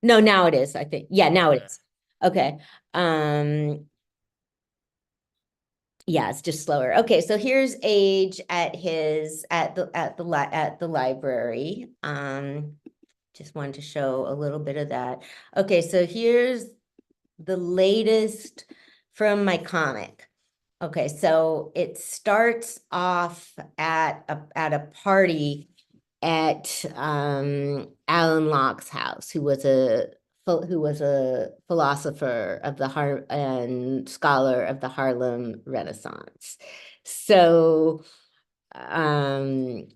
No, now it is, I think. Yeah, now it Okay. is. Okay. Yeah, it's just slower. Okay, so here's Age at his at the library. Just wanted to show a little bit of that. Okay, so here's the latest from my comic. Okay, so it starts off at a party at Alan Locke's house, who was a philosopher of the and scholar of the Harlem Renaissance. So Alan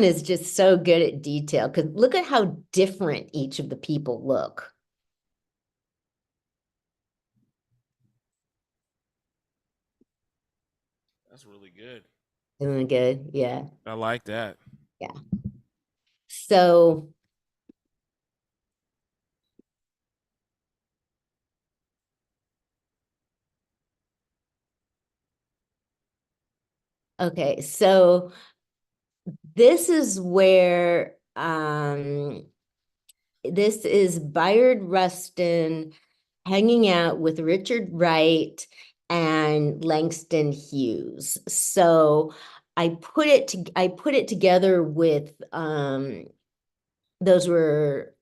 is just so good at detail, because look at how different each of the people look. That's really good. Isn't it good? Yeah. I like that. Yeah. So okay, so this is where this is Bayard Rustin hanging out with Richard Wright and Langston Hughes. So I put it together with those were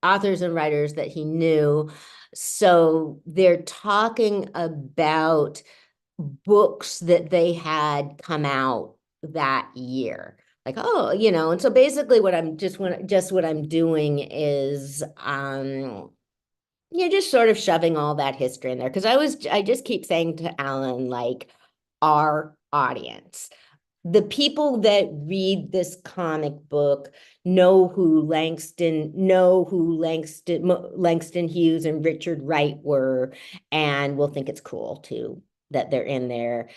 authors and writers that he knew. So they're talking about books that they had come out that year. Like, oh, and so basically what I'm doing is just sort of shoving all that history in there. Because I just keep saying to Alan, like, our audience, the people that read this comic book know who Langston Hughes and Richard Wright were, and will think it's cool too that they're in there.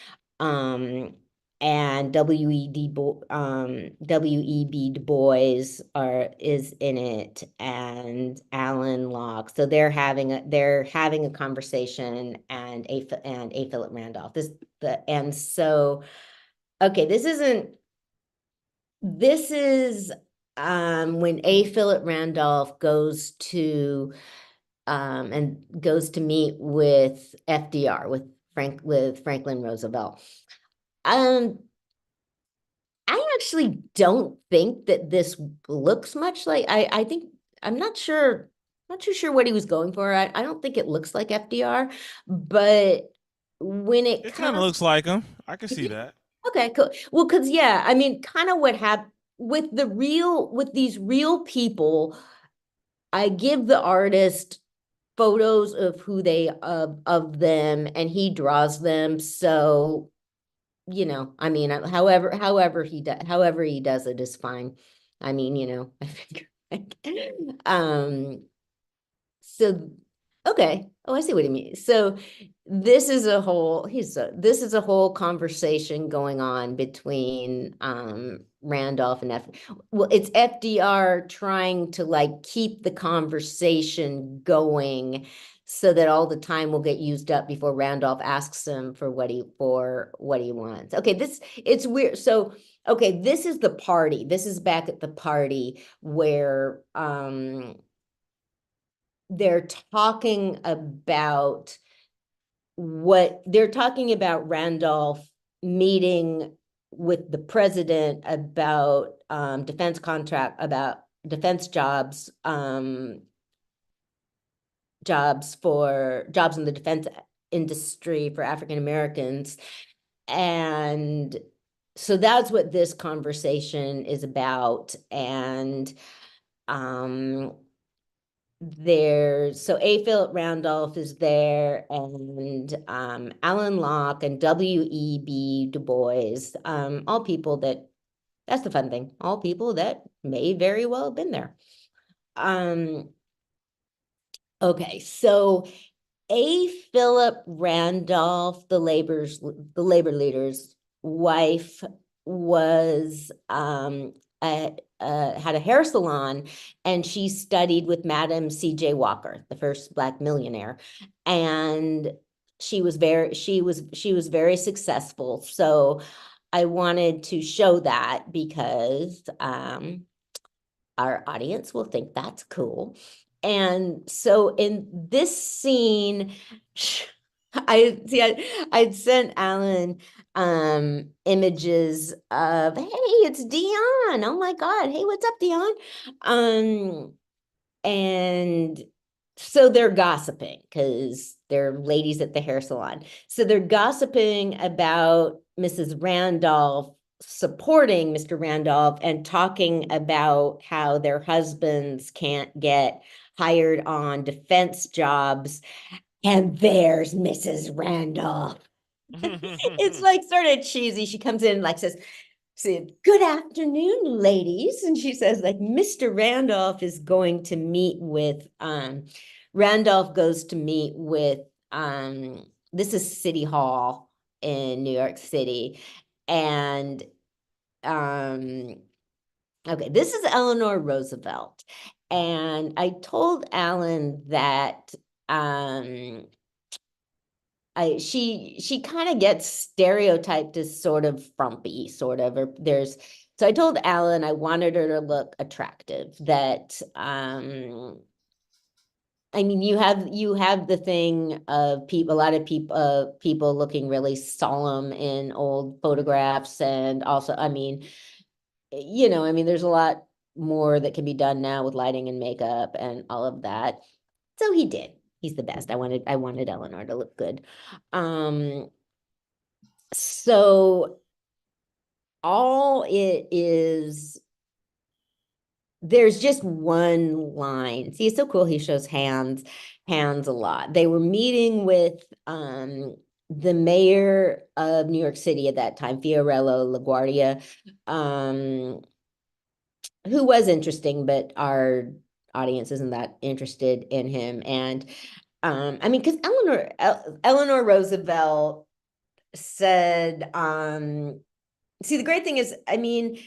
And W.E.B. Du Bois is in it, and Alan Locke. So they're having a conversation, and A. Philip Randolph. Okay, this is when A. Philip Randolph goes to meet with FDR, with Franklin Roosevelt. I actually don't think that this looks much like, I think, I'm not too sure what he was going for. I don't think it looks like FDR, but when It kind of looks like him. I can see that. Okay, cool. Well, because yeah, I mean, kind of what happened with these real people, I give the artist photos of who they of them, and he draws them. So, I mean, however he does it is fine. I mean, I figure. So, okay. Oh, I see what he means. So this is a whole conversation going on between Randolph and it's FDR trying to like keep the conversation going so that all the time will get used up before Randolph asks him for what he wants. Okay, it's weird. So okay, this is the party. This is back at the party where they're talking about Randolph meeting with the president about defense jobs, jobs in the defense industry for African Americans. And so that's what this conversation is about. And so A. Philip Randolph is there, and Alan Locke and W.E.B. Du Bois, all people that's the fun thing, all people that may very well have been there. Okay, so A. Philip Randolph, the labor leader's wife, was had a hair salon, and she studied with Madam C.J. Walker, the first Black millionaire, and she was very successful. So I wanted to show that because our audience will think that's cool. And so in this scene, I'd sent Alan images of, hey, it's Dion. Oh my God. Hey, what's up, Dion? And so they're gossiping because they're ladies at the hair salon. So they're gossiping about Mrs. Randolph supporting Mr. Randolph and talking about how their husbands can't get hired on defense jobs. And there's Mrs. Randolph. It's like sort of cheesy. She comes in and like says, good afternoon, ladies. And she says, like, Mr. Randolph is going to meet with, Randolph goes to meet with, this is City Hall in New York City. And, okay, this is Eleanor Roosevelt. And I told Alan that, she kind of gets stereotyped as sort of frumpy, sort of, or so I told Alan I wanted her to look attractive, that, I mean, you have the thing of a lot of people looking really solemn in old photographs. And also, I mean, there's a lot more that can be done now with lighting and makeup and all of that. So he did. He's the best. I wanted Eleanor to look good. So all it is, there's just one line. See, it's so cool. He shows hands a lot. They were meeting with the mayor of New York City at that time, Fiorello LaGuardia, who was interesting, but our audience isn't that interested in him. And I mean, because Eleanor Roosevelt said, see, the great thing is, I mean,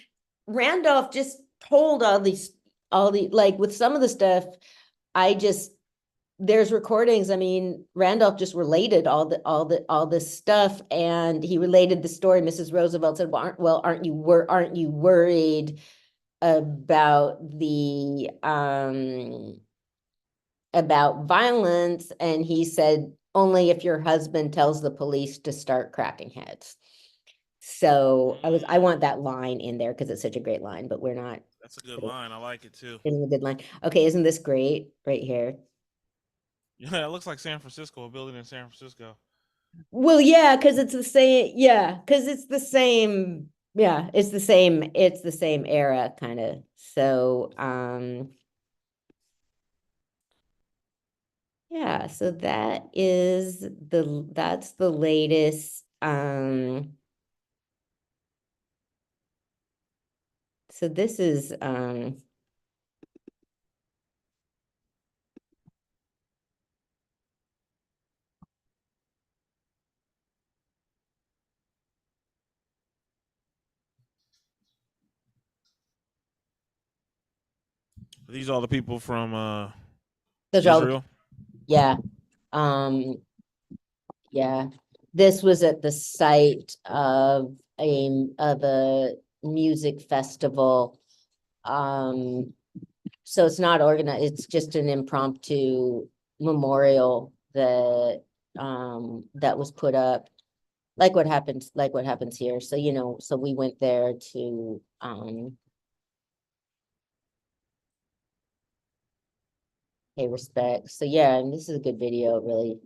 Randolph just told like with some of the stuff, there's recordings. I mean, Randolph just related all this stuff, and he related the story. Mrs. Roosevelt said, well, aren't you worried about about violence? And he said, only if your husband tells the police to start cracking heads. So I want that line in there because it's such a great line, but we're not. That's a good line. I like it too. Getting a good line. Okay, isn't this great right here? Yeah, it looks like San Francisco, a building in San Francisco. Well, yeah, because it's the same. Yeah, because it's the same. Yeah, it's the same. It's the same era, kind of. So, yeah. So that's the latest. So this is These are all the people from those are Israel. Yeah. Yeah. This was at the site of a music festival. So it's not organized, it's just an impromptu memorial that was put up, like what happens here. So, so we went there to pay respect. So yeah, and this is a good video. It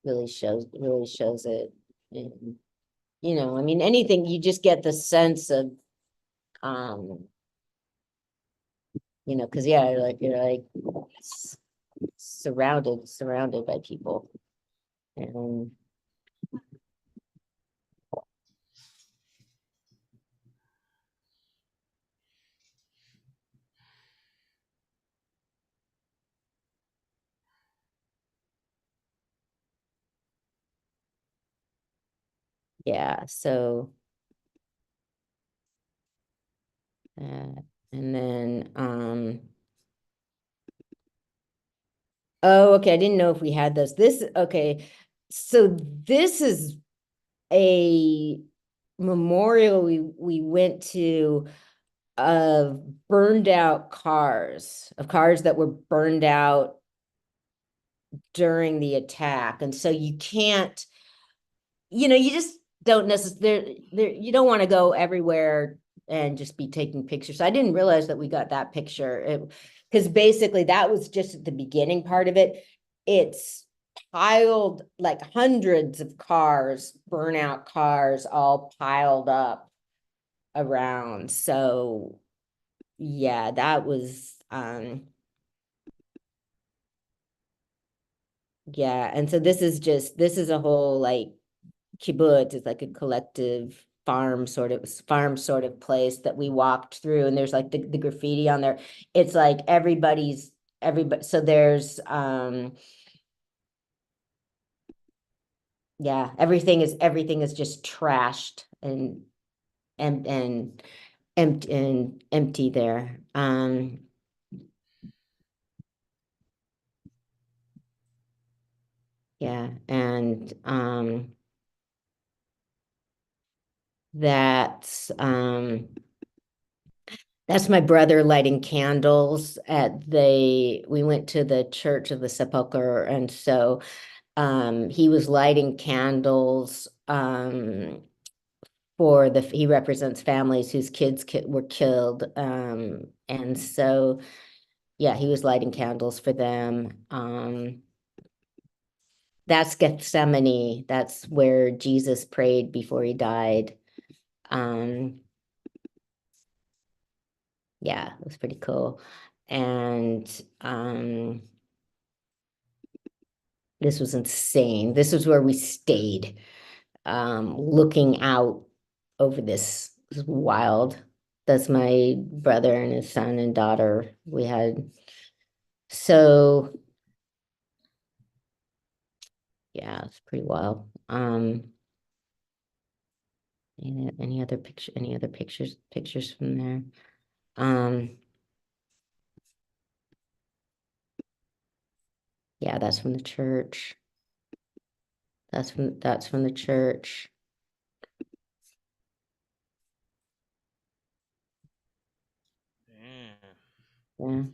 really shows it. And, I mean, anything, you just get the sense of because yeah, you're like surrounded by people. And yeah, so and then oh, okay, I didn't know if we had those. Okay, so this is a memorial we went to of burned out cars, of cars that were burned out during the attack. And so you can't, you just don't necessarily, you don't want to go everywhere and just be taking pictures. I didn't realize that we got that picture, because basically that was just the beginning part of it. It's piled, like hundreds of cars, burnout cars, all piled up around. So yeah, that was yeah. And so this is a whole like kibbutz. It's like a collective farm sort of place that we walked through, and there's like the graffiti on there. It's like everybody, so there's yeah, everything is just trashed and empty there. Yeah, and that's my brother lighting candles we went to the Church of the Sepulchre, and so he was lighting candles he represents families whose kids were killed, and so yeah, he was lighting candles for them. That's Gethsemane. That's where Jesus prayed before he died. Yeah, it was pretty cool. And this was insane. This was where we stayed, looking out over this. It was wild. That's my brother and his son and daughter. We had, so yeah, it's pretty wild. Any other pictures from there? Yeah, that's from the church. That's from the church. Yeah.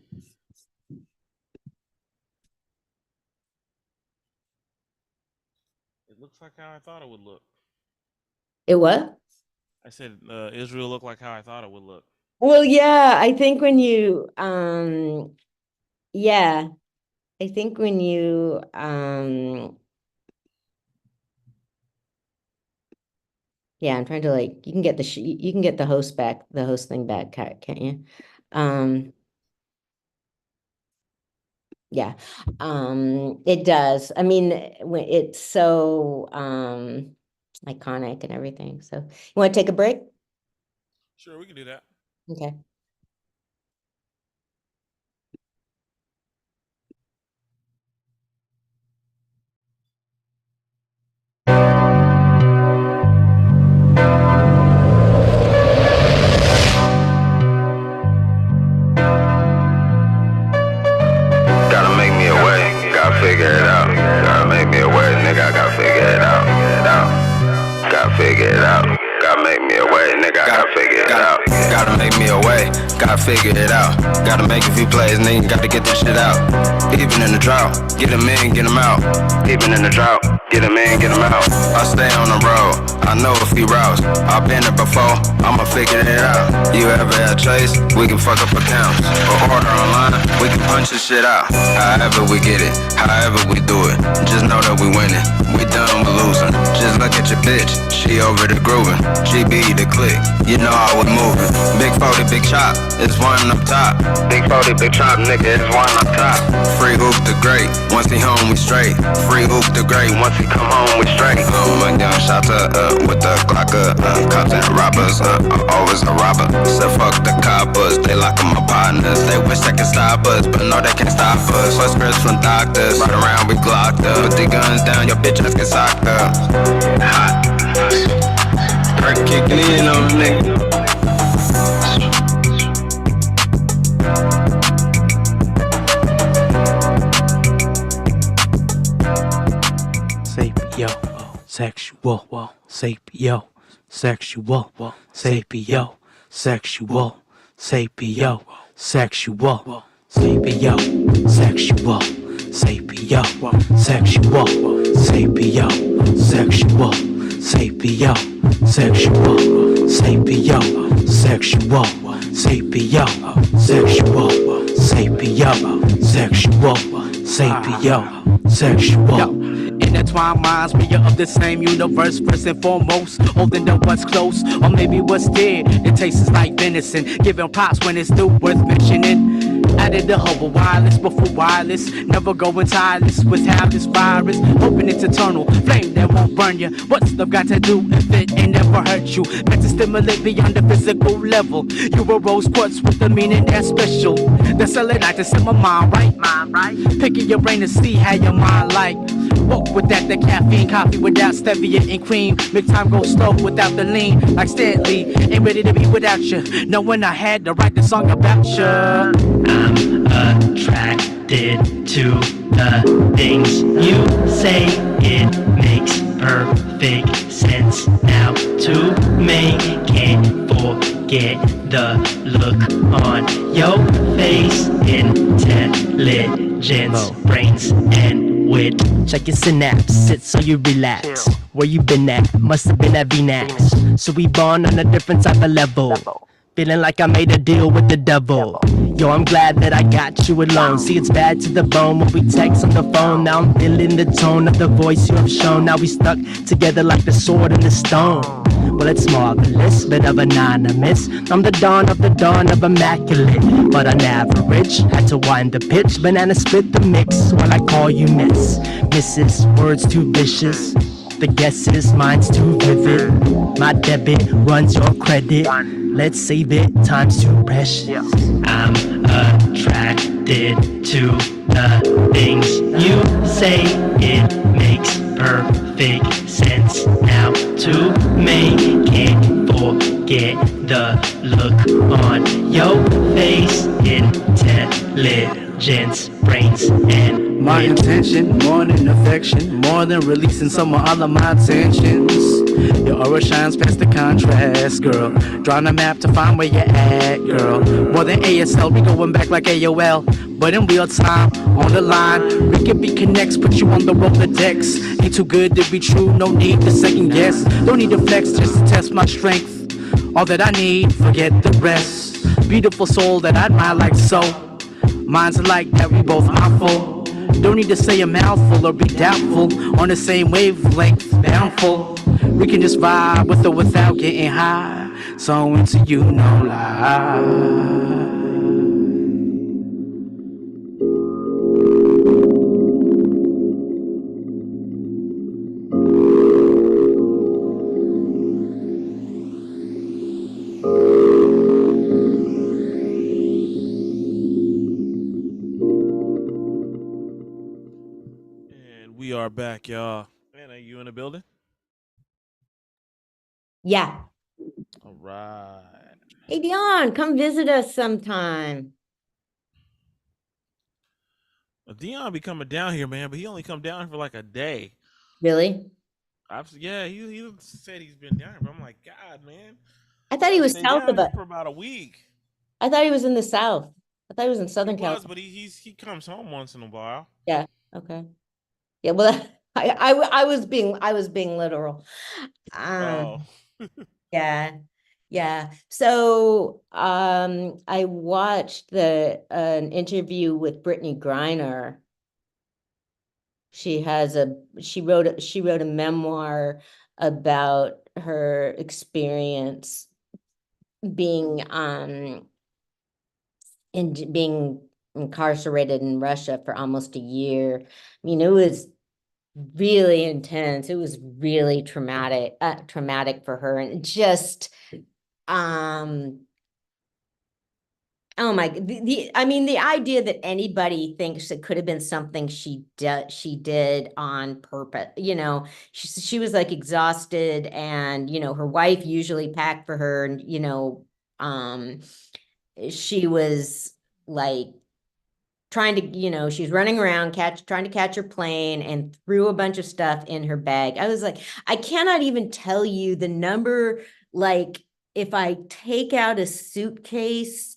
It looks like how I thought it would look. It what? I said Israel looked like how I thought it would look. Well, yeah, I think when you yeah, I think when you yeah, I'm trying to like, you can get the host thing back, can't you? Yeah, it does. I mean, it's so iconic and everything. So you want to take a break? Sure, we can do that. Okay. Gotta make me a way, gotta figure it out. Gotta make me a way, nigga, I gotta figure it out. Gotta figure it out. Gotta make me a way, nigga, I gotta figure it out. Gotta make me a way, gotta figure it out. Gotta make a few plays, nigga, gotta get this shit out. Even in the drought, get them in, get them out. Even in the drought, get them in, get them out. I stay on the road, I know a few routes. I've been there before, I'ma figure it out. You ever had Chase? We can fuck up accounts. Or order online, we can punch this shit out. However we get it, however we do it. Just know that we winning, we done with losing. Just look at your bitch, she over the grooving. GB the click, you know how we moving. Big 40, big chop, it's one up top. Big 40, big chop, nigga, it's one up top. Free hoop the great, once he home we straight. Free hoop the great, Once he come home, we straight. my young shotter with the Glock, cops and robbers, always a robber. So fuck the coppers, they lock 'em my partners. They wish they could stop us, but no, they can't stop us. First scripts from doctors, right around we glocked up. Put the guns down, your bitch ass get socked up. Hot, perk kicking in on a nigga. Sapio, sexual, sapio, sexual, sapio, sexual, sapio, sexual, sapio, sexual, sapio, sexual, sapio, sexual, sapio, sexual, sapio, sexual, sapio, sexual, sapio, sexual, sexual. Intertwined minds, we are of the same universe. First and foremost, holding up what's close, or maybe what's dear. It tastes like venison, giving props when it's still worth mentioning. Added the whole wireless before wireless, never going tireless with how this virus. Hoping it's eternal, flame that won't burn you. What's love got to do if it ain't never hurt you? Meant to stimulate beyond the physical level. You were rose quartz with a meaning that's special. The selenite set my mind right. Picking your brain to see how your mind like. Walk without the caffeine, coffee without stevia and cream. Make time go slow without the lean. Like Stanley, ain't ready to be without you. Knowing I had to write the song about you. I'm attracted to the things you say. It makes perfect sense now to me. Can't forget the look on your face. Intelligence, brains, and wit. Check your synapse, sit so you relax. Where you been at? Must have been at VNAX. So we born on a different type of level. Feeling like I made a deal with the devil. Yo, I'm glad that I got you alone. See, it's bad to the bone when we text on the phone. Now I'm feeling the tone of the voice you have shown. Now we stuck together like the sword and the stone. Well, it's marvelous, bit of anonymous. I'm the dawn of immaculate, but on average, had to wind the pitch. Banana split the mix while I call you miss. Mrs. Words too vicious. The guesses, mine's too vivid. My debit runs your credit. Let's save it, time's too precious. I'm attracted to the things you say. It makes perfect sense now to me. Can't forget the look on your face. Intelligence, brains, and my intention, more than affection, more than releasing some of all of my tensions. Your aura shines past the contrast, girl. Drawing a map to find where you're at, girl. More than ASL, we going back like AOL. But in real time, on the line, we can be connects, put you on the Rolodex. Ain't too good to be true, no need to second guess. Don't need to flex just to test my strength. All that I need, forget the rest. Beautiful soul that I admire like so. Minds alike that we both mindful. Don't need to say a mouthful or be doubtful. On the same wavelength, boundful. We can just vibe with or without getting high. So into you, no lie. We are back, y'all. Man, are you in the building? Yeah. All right. Hey, Dion, come visit us sometime. Dion be coming down here, man, but he only come down for like a day. Really? Yeah, he said he's been down here, but I'm like, God, man. I thought he was Stay south down of here it. for about a week. I thought he was in the south. I thought he was in Southern California. But he comes home once in a while. Yeah. Okay. Yeah. Well, I was being literal. Yeah. Yeah. So I watched an interview with Brittany Griner. She wrote a memoir about her experience being being incarcerated in Russia for almost a year. I mean, it was really intense. It was really traumatic for her, and just oh my, I mean, the idea that anybody thinks it could have been something she did on purpose, she was like exhausted, and, her wife usually packed for her, and, she was like trying to, she was running around, trying to catch her plane and threw a bunch of stuff in her bag. I was like, I cannot even tell you the number, like, if I take out a suitcase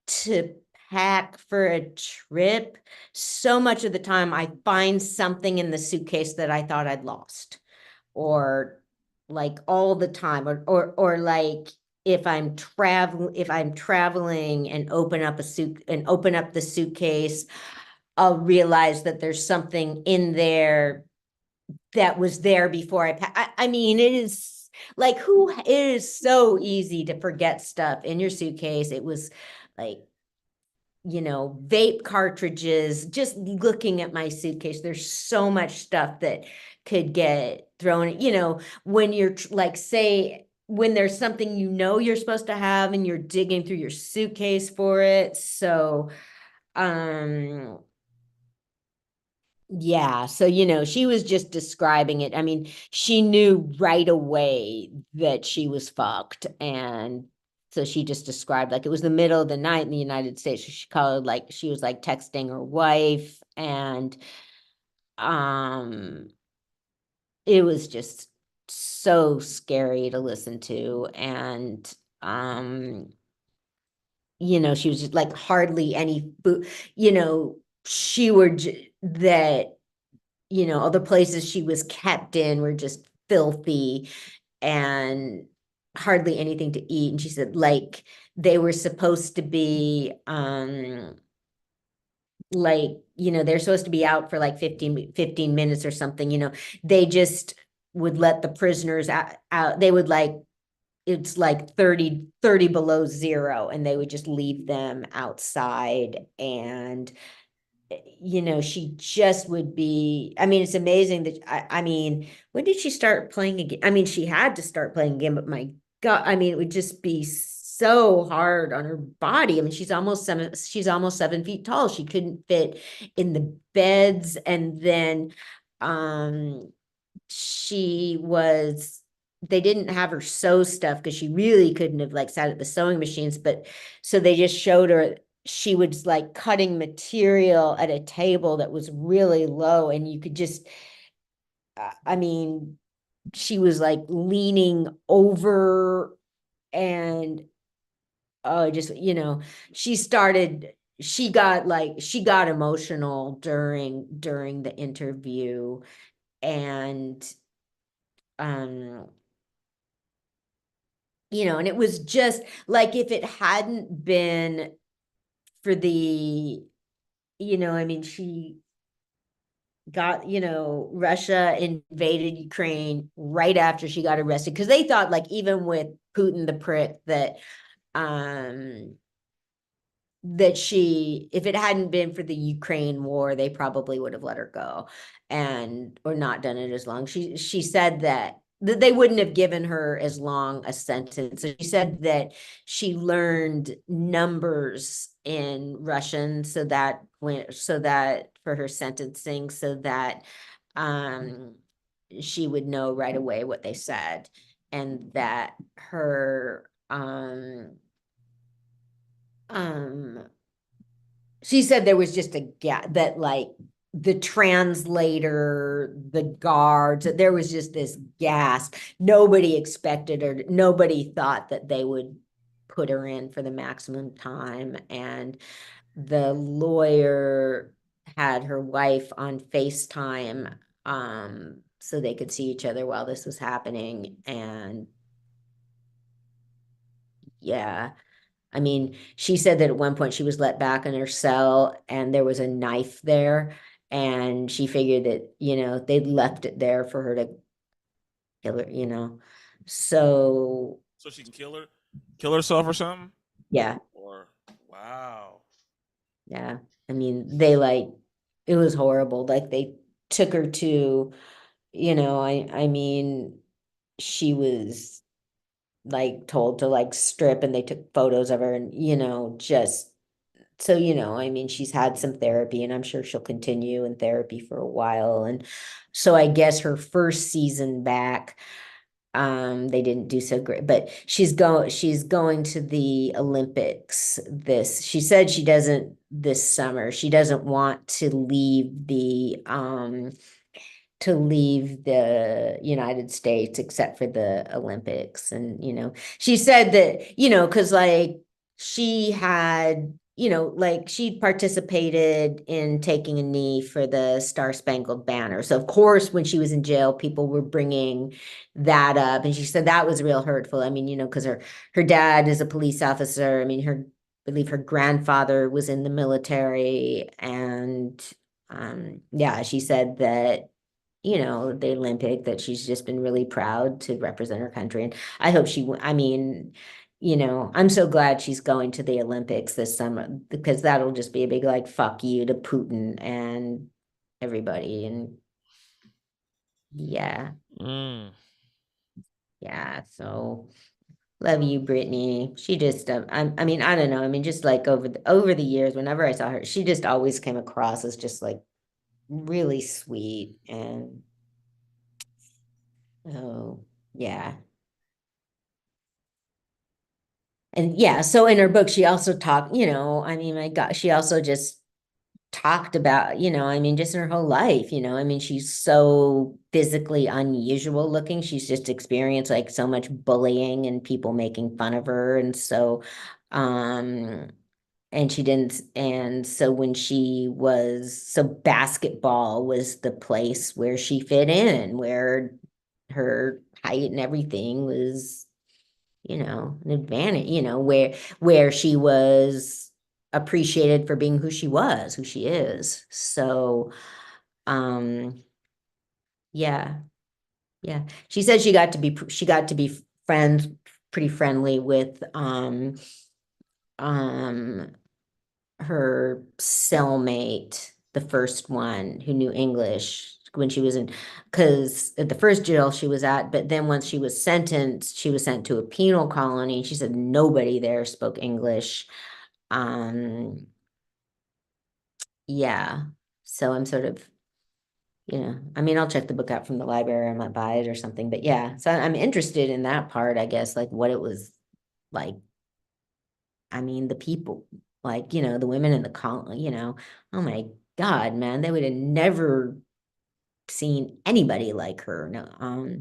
to pack for a trip, so much of the time I find something in the suitcase that I thought I'd lost, or like all the time, or like if I'm traveling and open up the suitcase, I'll realize that there's something in there that was there before I mean, it is like, it is so easy to forget stuff in your suitcase. It was like, vape cartridges, just looking at my suitcase, there's so much stuff that could get thrown, when you're like, say, when there's something you're supposed to have and you're digging through your suitcase for it. So, yeah, so, she was just describing it. I mean, she knew right away that she was fucked. And so she just described, like, it was the middle of the night in the United States. So she called, like, she was like texting her wife, and it was just so scary to listen to. And she was just like hardly any food, she were that, all the places she was kept in were just filthy and hardly anything to eat. And she said, like, they were supposed to be, like, they're supposed to be out for like 15 minutes or something, they just would let the prisoners out. They would, like, it's like 30 below zero, and they would just leave them outside. And she just would be, I mean, it's amazing that, I mean, when did she start playing again? I mean, she had to start playing again, but my God, I mean, it would just be so hard on her body. I mean, she's almost 7 feet tall. She couldn't fit in the beds. And then, they didn't have her sew stuff because she really couldn't have, like, sat at the sewing machines, but so they just showed her, she was like cutting material at a table that was really low, and you could just, I mean, she was like leaning over, and just, she got emotional during the interview. And and it was just like, if it hadn't been for the, I mean, she got, Russia invaded Ukraine right after she got arrested, because they thought, like, even with Putin the prick, that if it hadn't been for the Ukraine war, they probably would have let her go, or not done it as long. She said that they wouldn't have given her as long a sentence. So she said that she learned numbers in Russian so that for her sentencing, so that she would know right away what they said, and that her she said there was just a gap, that, like, the translator, the guards, there was just this gasp. Nobody expected her. Nobody thought that they would put her in for the maximum time. And the lawyer had her wife on FaceTime, so they could see each other while this was happening. And yeah, I mean, she said that at one point she was let back in her cell and there was a knife there, and she figured that, they'd left it there for her to kill her, so she can kill herself or something. Yeah. Or wow. Yeah, I mean, it was horrible. Like, they took her to, I mean, she was, like, told to, like, strip, and they took photos of her, and just so, I mean, she's had some therapy, and I'm sure she'll continue in therapy for a while. And so I guess her first season back, They didn't do so great, but she's going to the Olympics she said she doesn't this summer. She doesn't want to leave the United States except for the Olympics. And, she said that, because like she had, like she participated in taking a knee for the Star Spangled Banner. So of course, when she was in jail, people were bringing that up. And she said that was real hurtful. I mean, because her dad is a police officer. I mean, I believe her grandfather was in the military. And yeah, she said that the Olympic, that she's just been really proud to represent her country. And I hope I'm so glad she's going to the Olympics this summer, because that'll just be a big, like, fuck you to Putin and everybody. And yeah. Yeah. So love you, Brittany. She just, I mean, I don't know. I mean, just like over the years, whenever I saw her, she just always came across as just like really sweet. And oh yeah. And yeah, so in her book she also talked, I mean, my God, she also just talked about, I mean, just in her whole life, I mean, she's so physically unusual looking. She's just experienced like so much bullying and people making fun of her. And so and she didn't, and so basketball was the place where she fit in, where her height and everything was, an advantage, where she was appreciated for being who she is. So yeah. She said she got to be pretty friendly with her cellmate, the first one who knew English when she was because at the first jail she was at, but then once she was sentenced, she was sent to a penal colony. She said nobody there spoke English. Yeah. So I'm sort of, I mean, I'll check the book out from the library. I might buy it or something, but yeah. So I'm interested in that part, I guess, like what it was like. I mean, the people, like, the women in the colony, oh my God, man, they would have never seen anybody like her, no,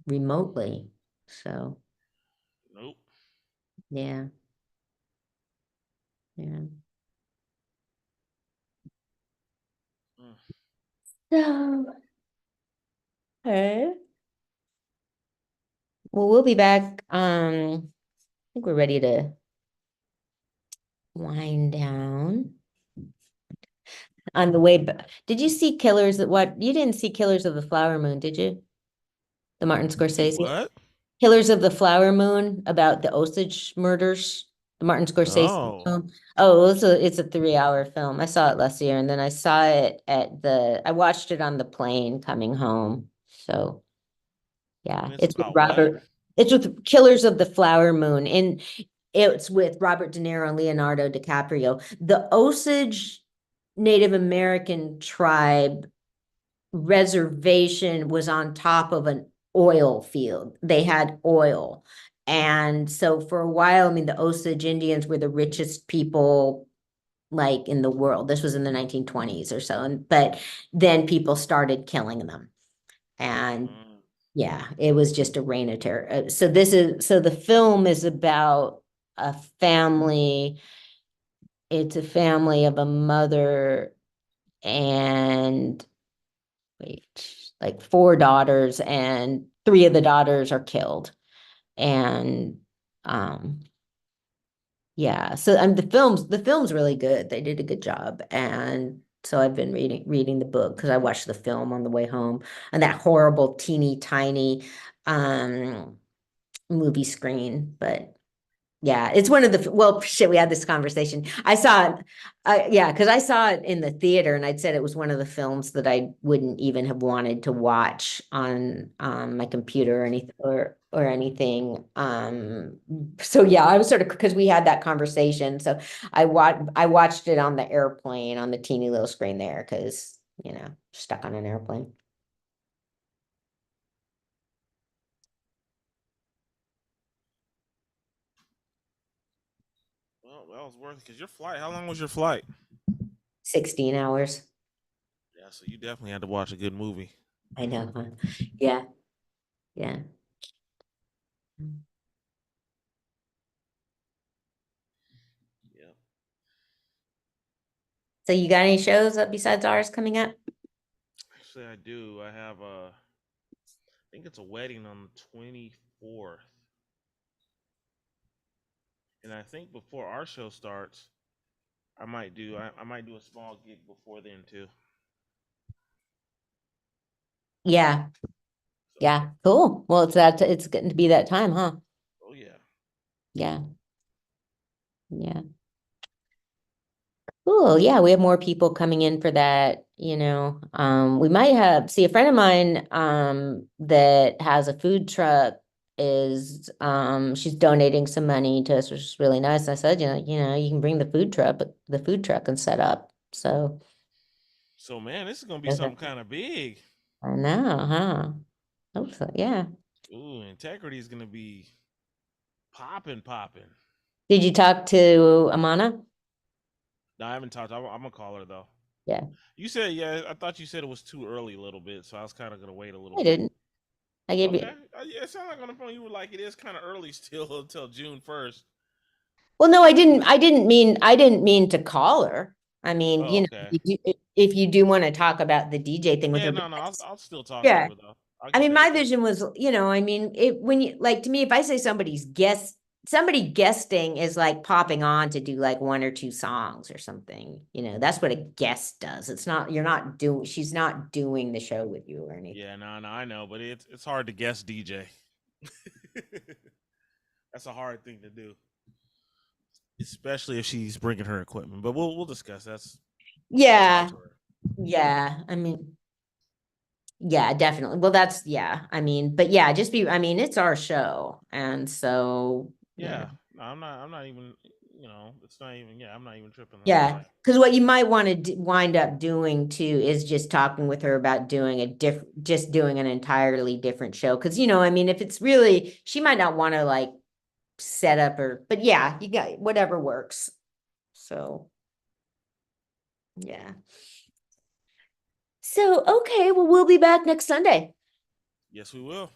remotely. So nope. Yeah. So okay. Well, we'll be back. I think we're ready to wind down. On the way back, did you see Killers of what? You didn't see Killers of the Flower Moon, did you? The Martin Scorsese. What? Killers of the Flower Moon, about the Osage murders. The Martin Scorsese film. Oh, it's a 3-hour film. I saw it last year, and then I saw it I watched it on the plane coming home. So yeah, it's with Robert. It's with Killers of the Flower Moon, and it's with Robert De Niro and Leonardo DiCaprio. The Osage Native American tribe reservation was on top of an oil field. They had oil. And so for a while, I mean, the Osage Indians were the richest people like in the world. This was in the 1920s or so. But then people started killing them. And yeah, it was just a reign of terror. So the film is about a family. It's a family of a mother and like 4 daughters, and 3 of the daughters are killed. And yeah, so the film's really good. They did a good job. And so I've been reading the book because I watched the film on the way home on that horrible teeny tiny movie screen. But yeah, it's one of well, shit, we had this conversation. I saw it, yeah, because I saw it in the theater, and I'd said it was one of the films that I wouldn't even have wanted to watch on my computer or anything. So yeah, I was sort of, because we had that conversation. So I watched it on the airplane on the teeny little screen there, because stuck on an airplane. Well, that was worth it because your flight. How long was your flight? 16 hours. Yeah, so you definitely had to watch a good movie. I know. Huh? Yeah. Yeah. Yeah. So you got any shows up besides ours coming up? Actually, I do. I have I think it's a wedding on the 24th. And I think before our show starts, I might do a small gig before then too. Yeah. Yeah. Cool. Well, it's getting to be that time, huh? Oh yeah. Yeah. Yeah. Cool. Yeah, we have more people coming in for that, you know. We might have, see, a friend of mine that has a food truck is she's donating some money to us, which is really nice. I said, you can bring the food truck and set up. So So man, this is gonna be Okay. something kind of big. I know, huh? Hope so, yeah. Ooh, Integrity is gonna be popping. Did you talk to Amana? No, I haven't talked. I'm gonna call her though. Yeah. You said I thought you said it was too early a little bit, so I was kind of gonna wait a little I bit. didn't. I gave Okay. you. Yeah, it sounded like on the phone you were like, it is kind of early still until June 1st. Well, no, I didn't mean to call her. I mean, Oh, okay. if you do want to talk about the DJ thing with Yeah, her. no, but I'll still talk Yeah. to her though. I mean, my vision was, I mean, when you like, to me, if I say somebody guesting is like popping on to do like one or two songs or something, that's what a guest does. She's not doing the show with you or anything. Yeah, no, I know, but it's hard to guess DJ. That's a hard thing to do, especially if she's bringing her equipment. But we'll discuss. Yeah. I mean, yeah, definitely. Well, I mean, but yeah, it's our show. And so, yeah, no, I'm not even, it's not even, I'm not even tripping. Yeah, because what you might want to wind up doing too is just talking with her about doing an entirely different show. Because, I mean, if it's really, she might not want to like set up but yeah, you got whatever works. So, yeah. So, okay, well, we'll be back next Sunday. Yes, we will.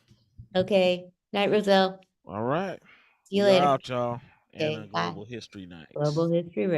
Okay. Night, Roselle. All right. See you We're later. out, y'all. Okay, And bye. Global History Night. Global History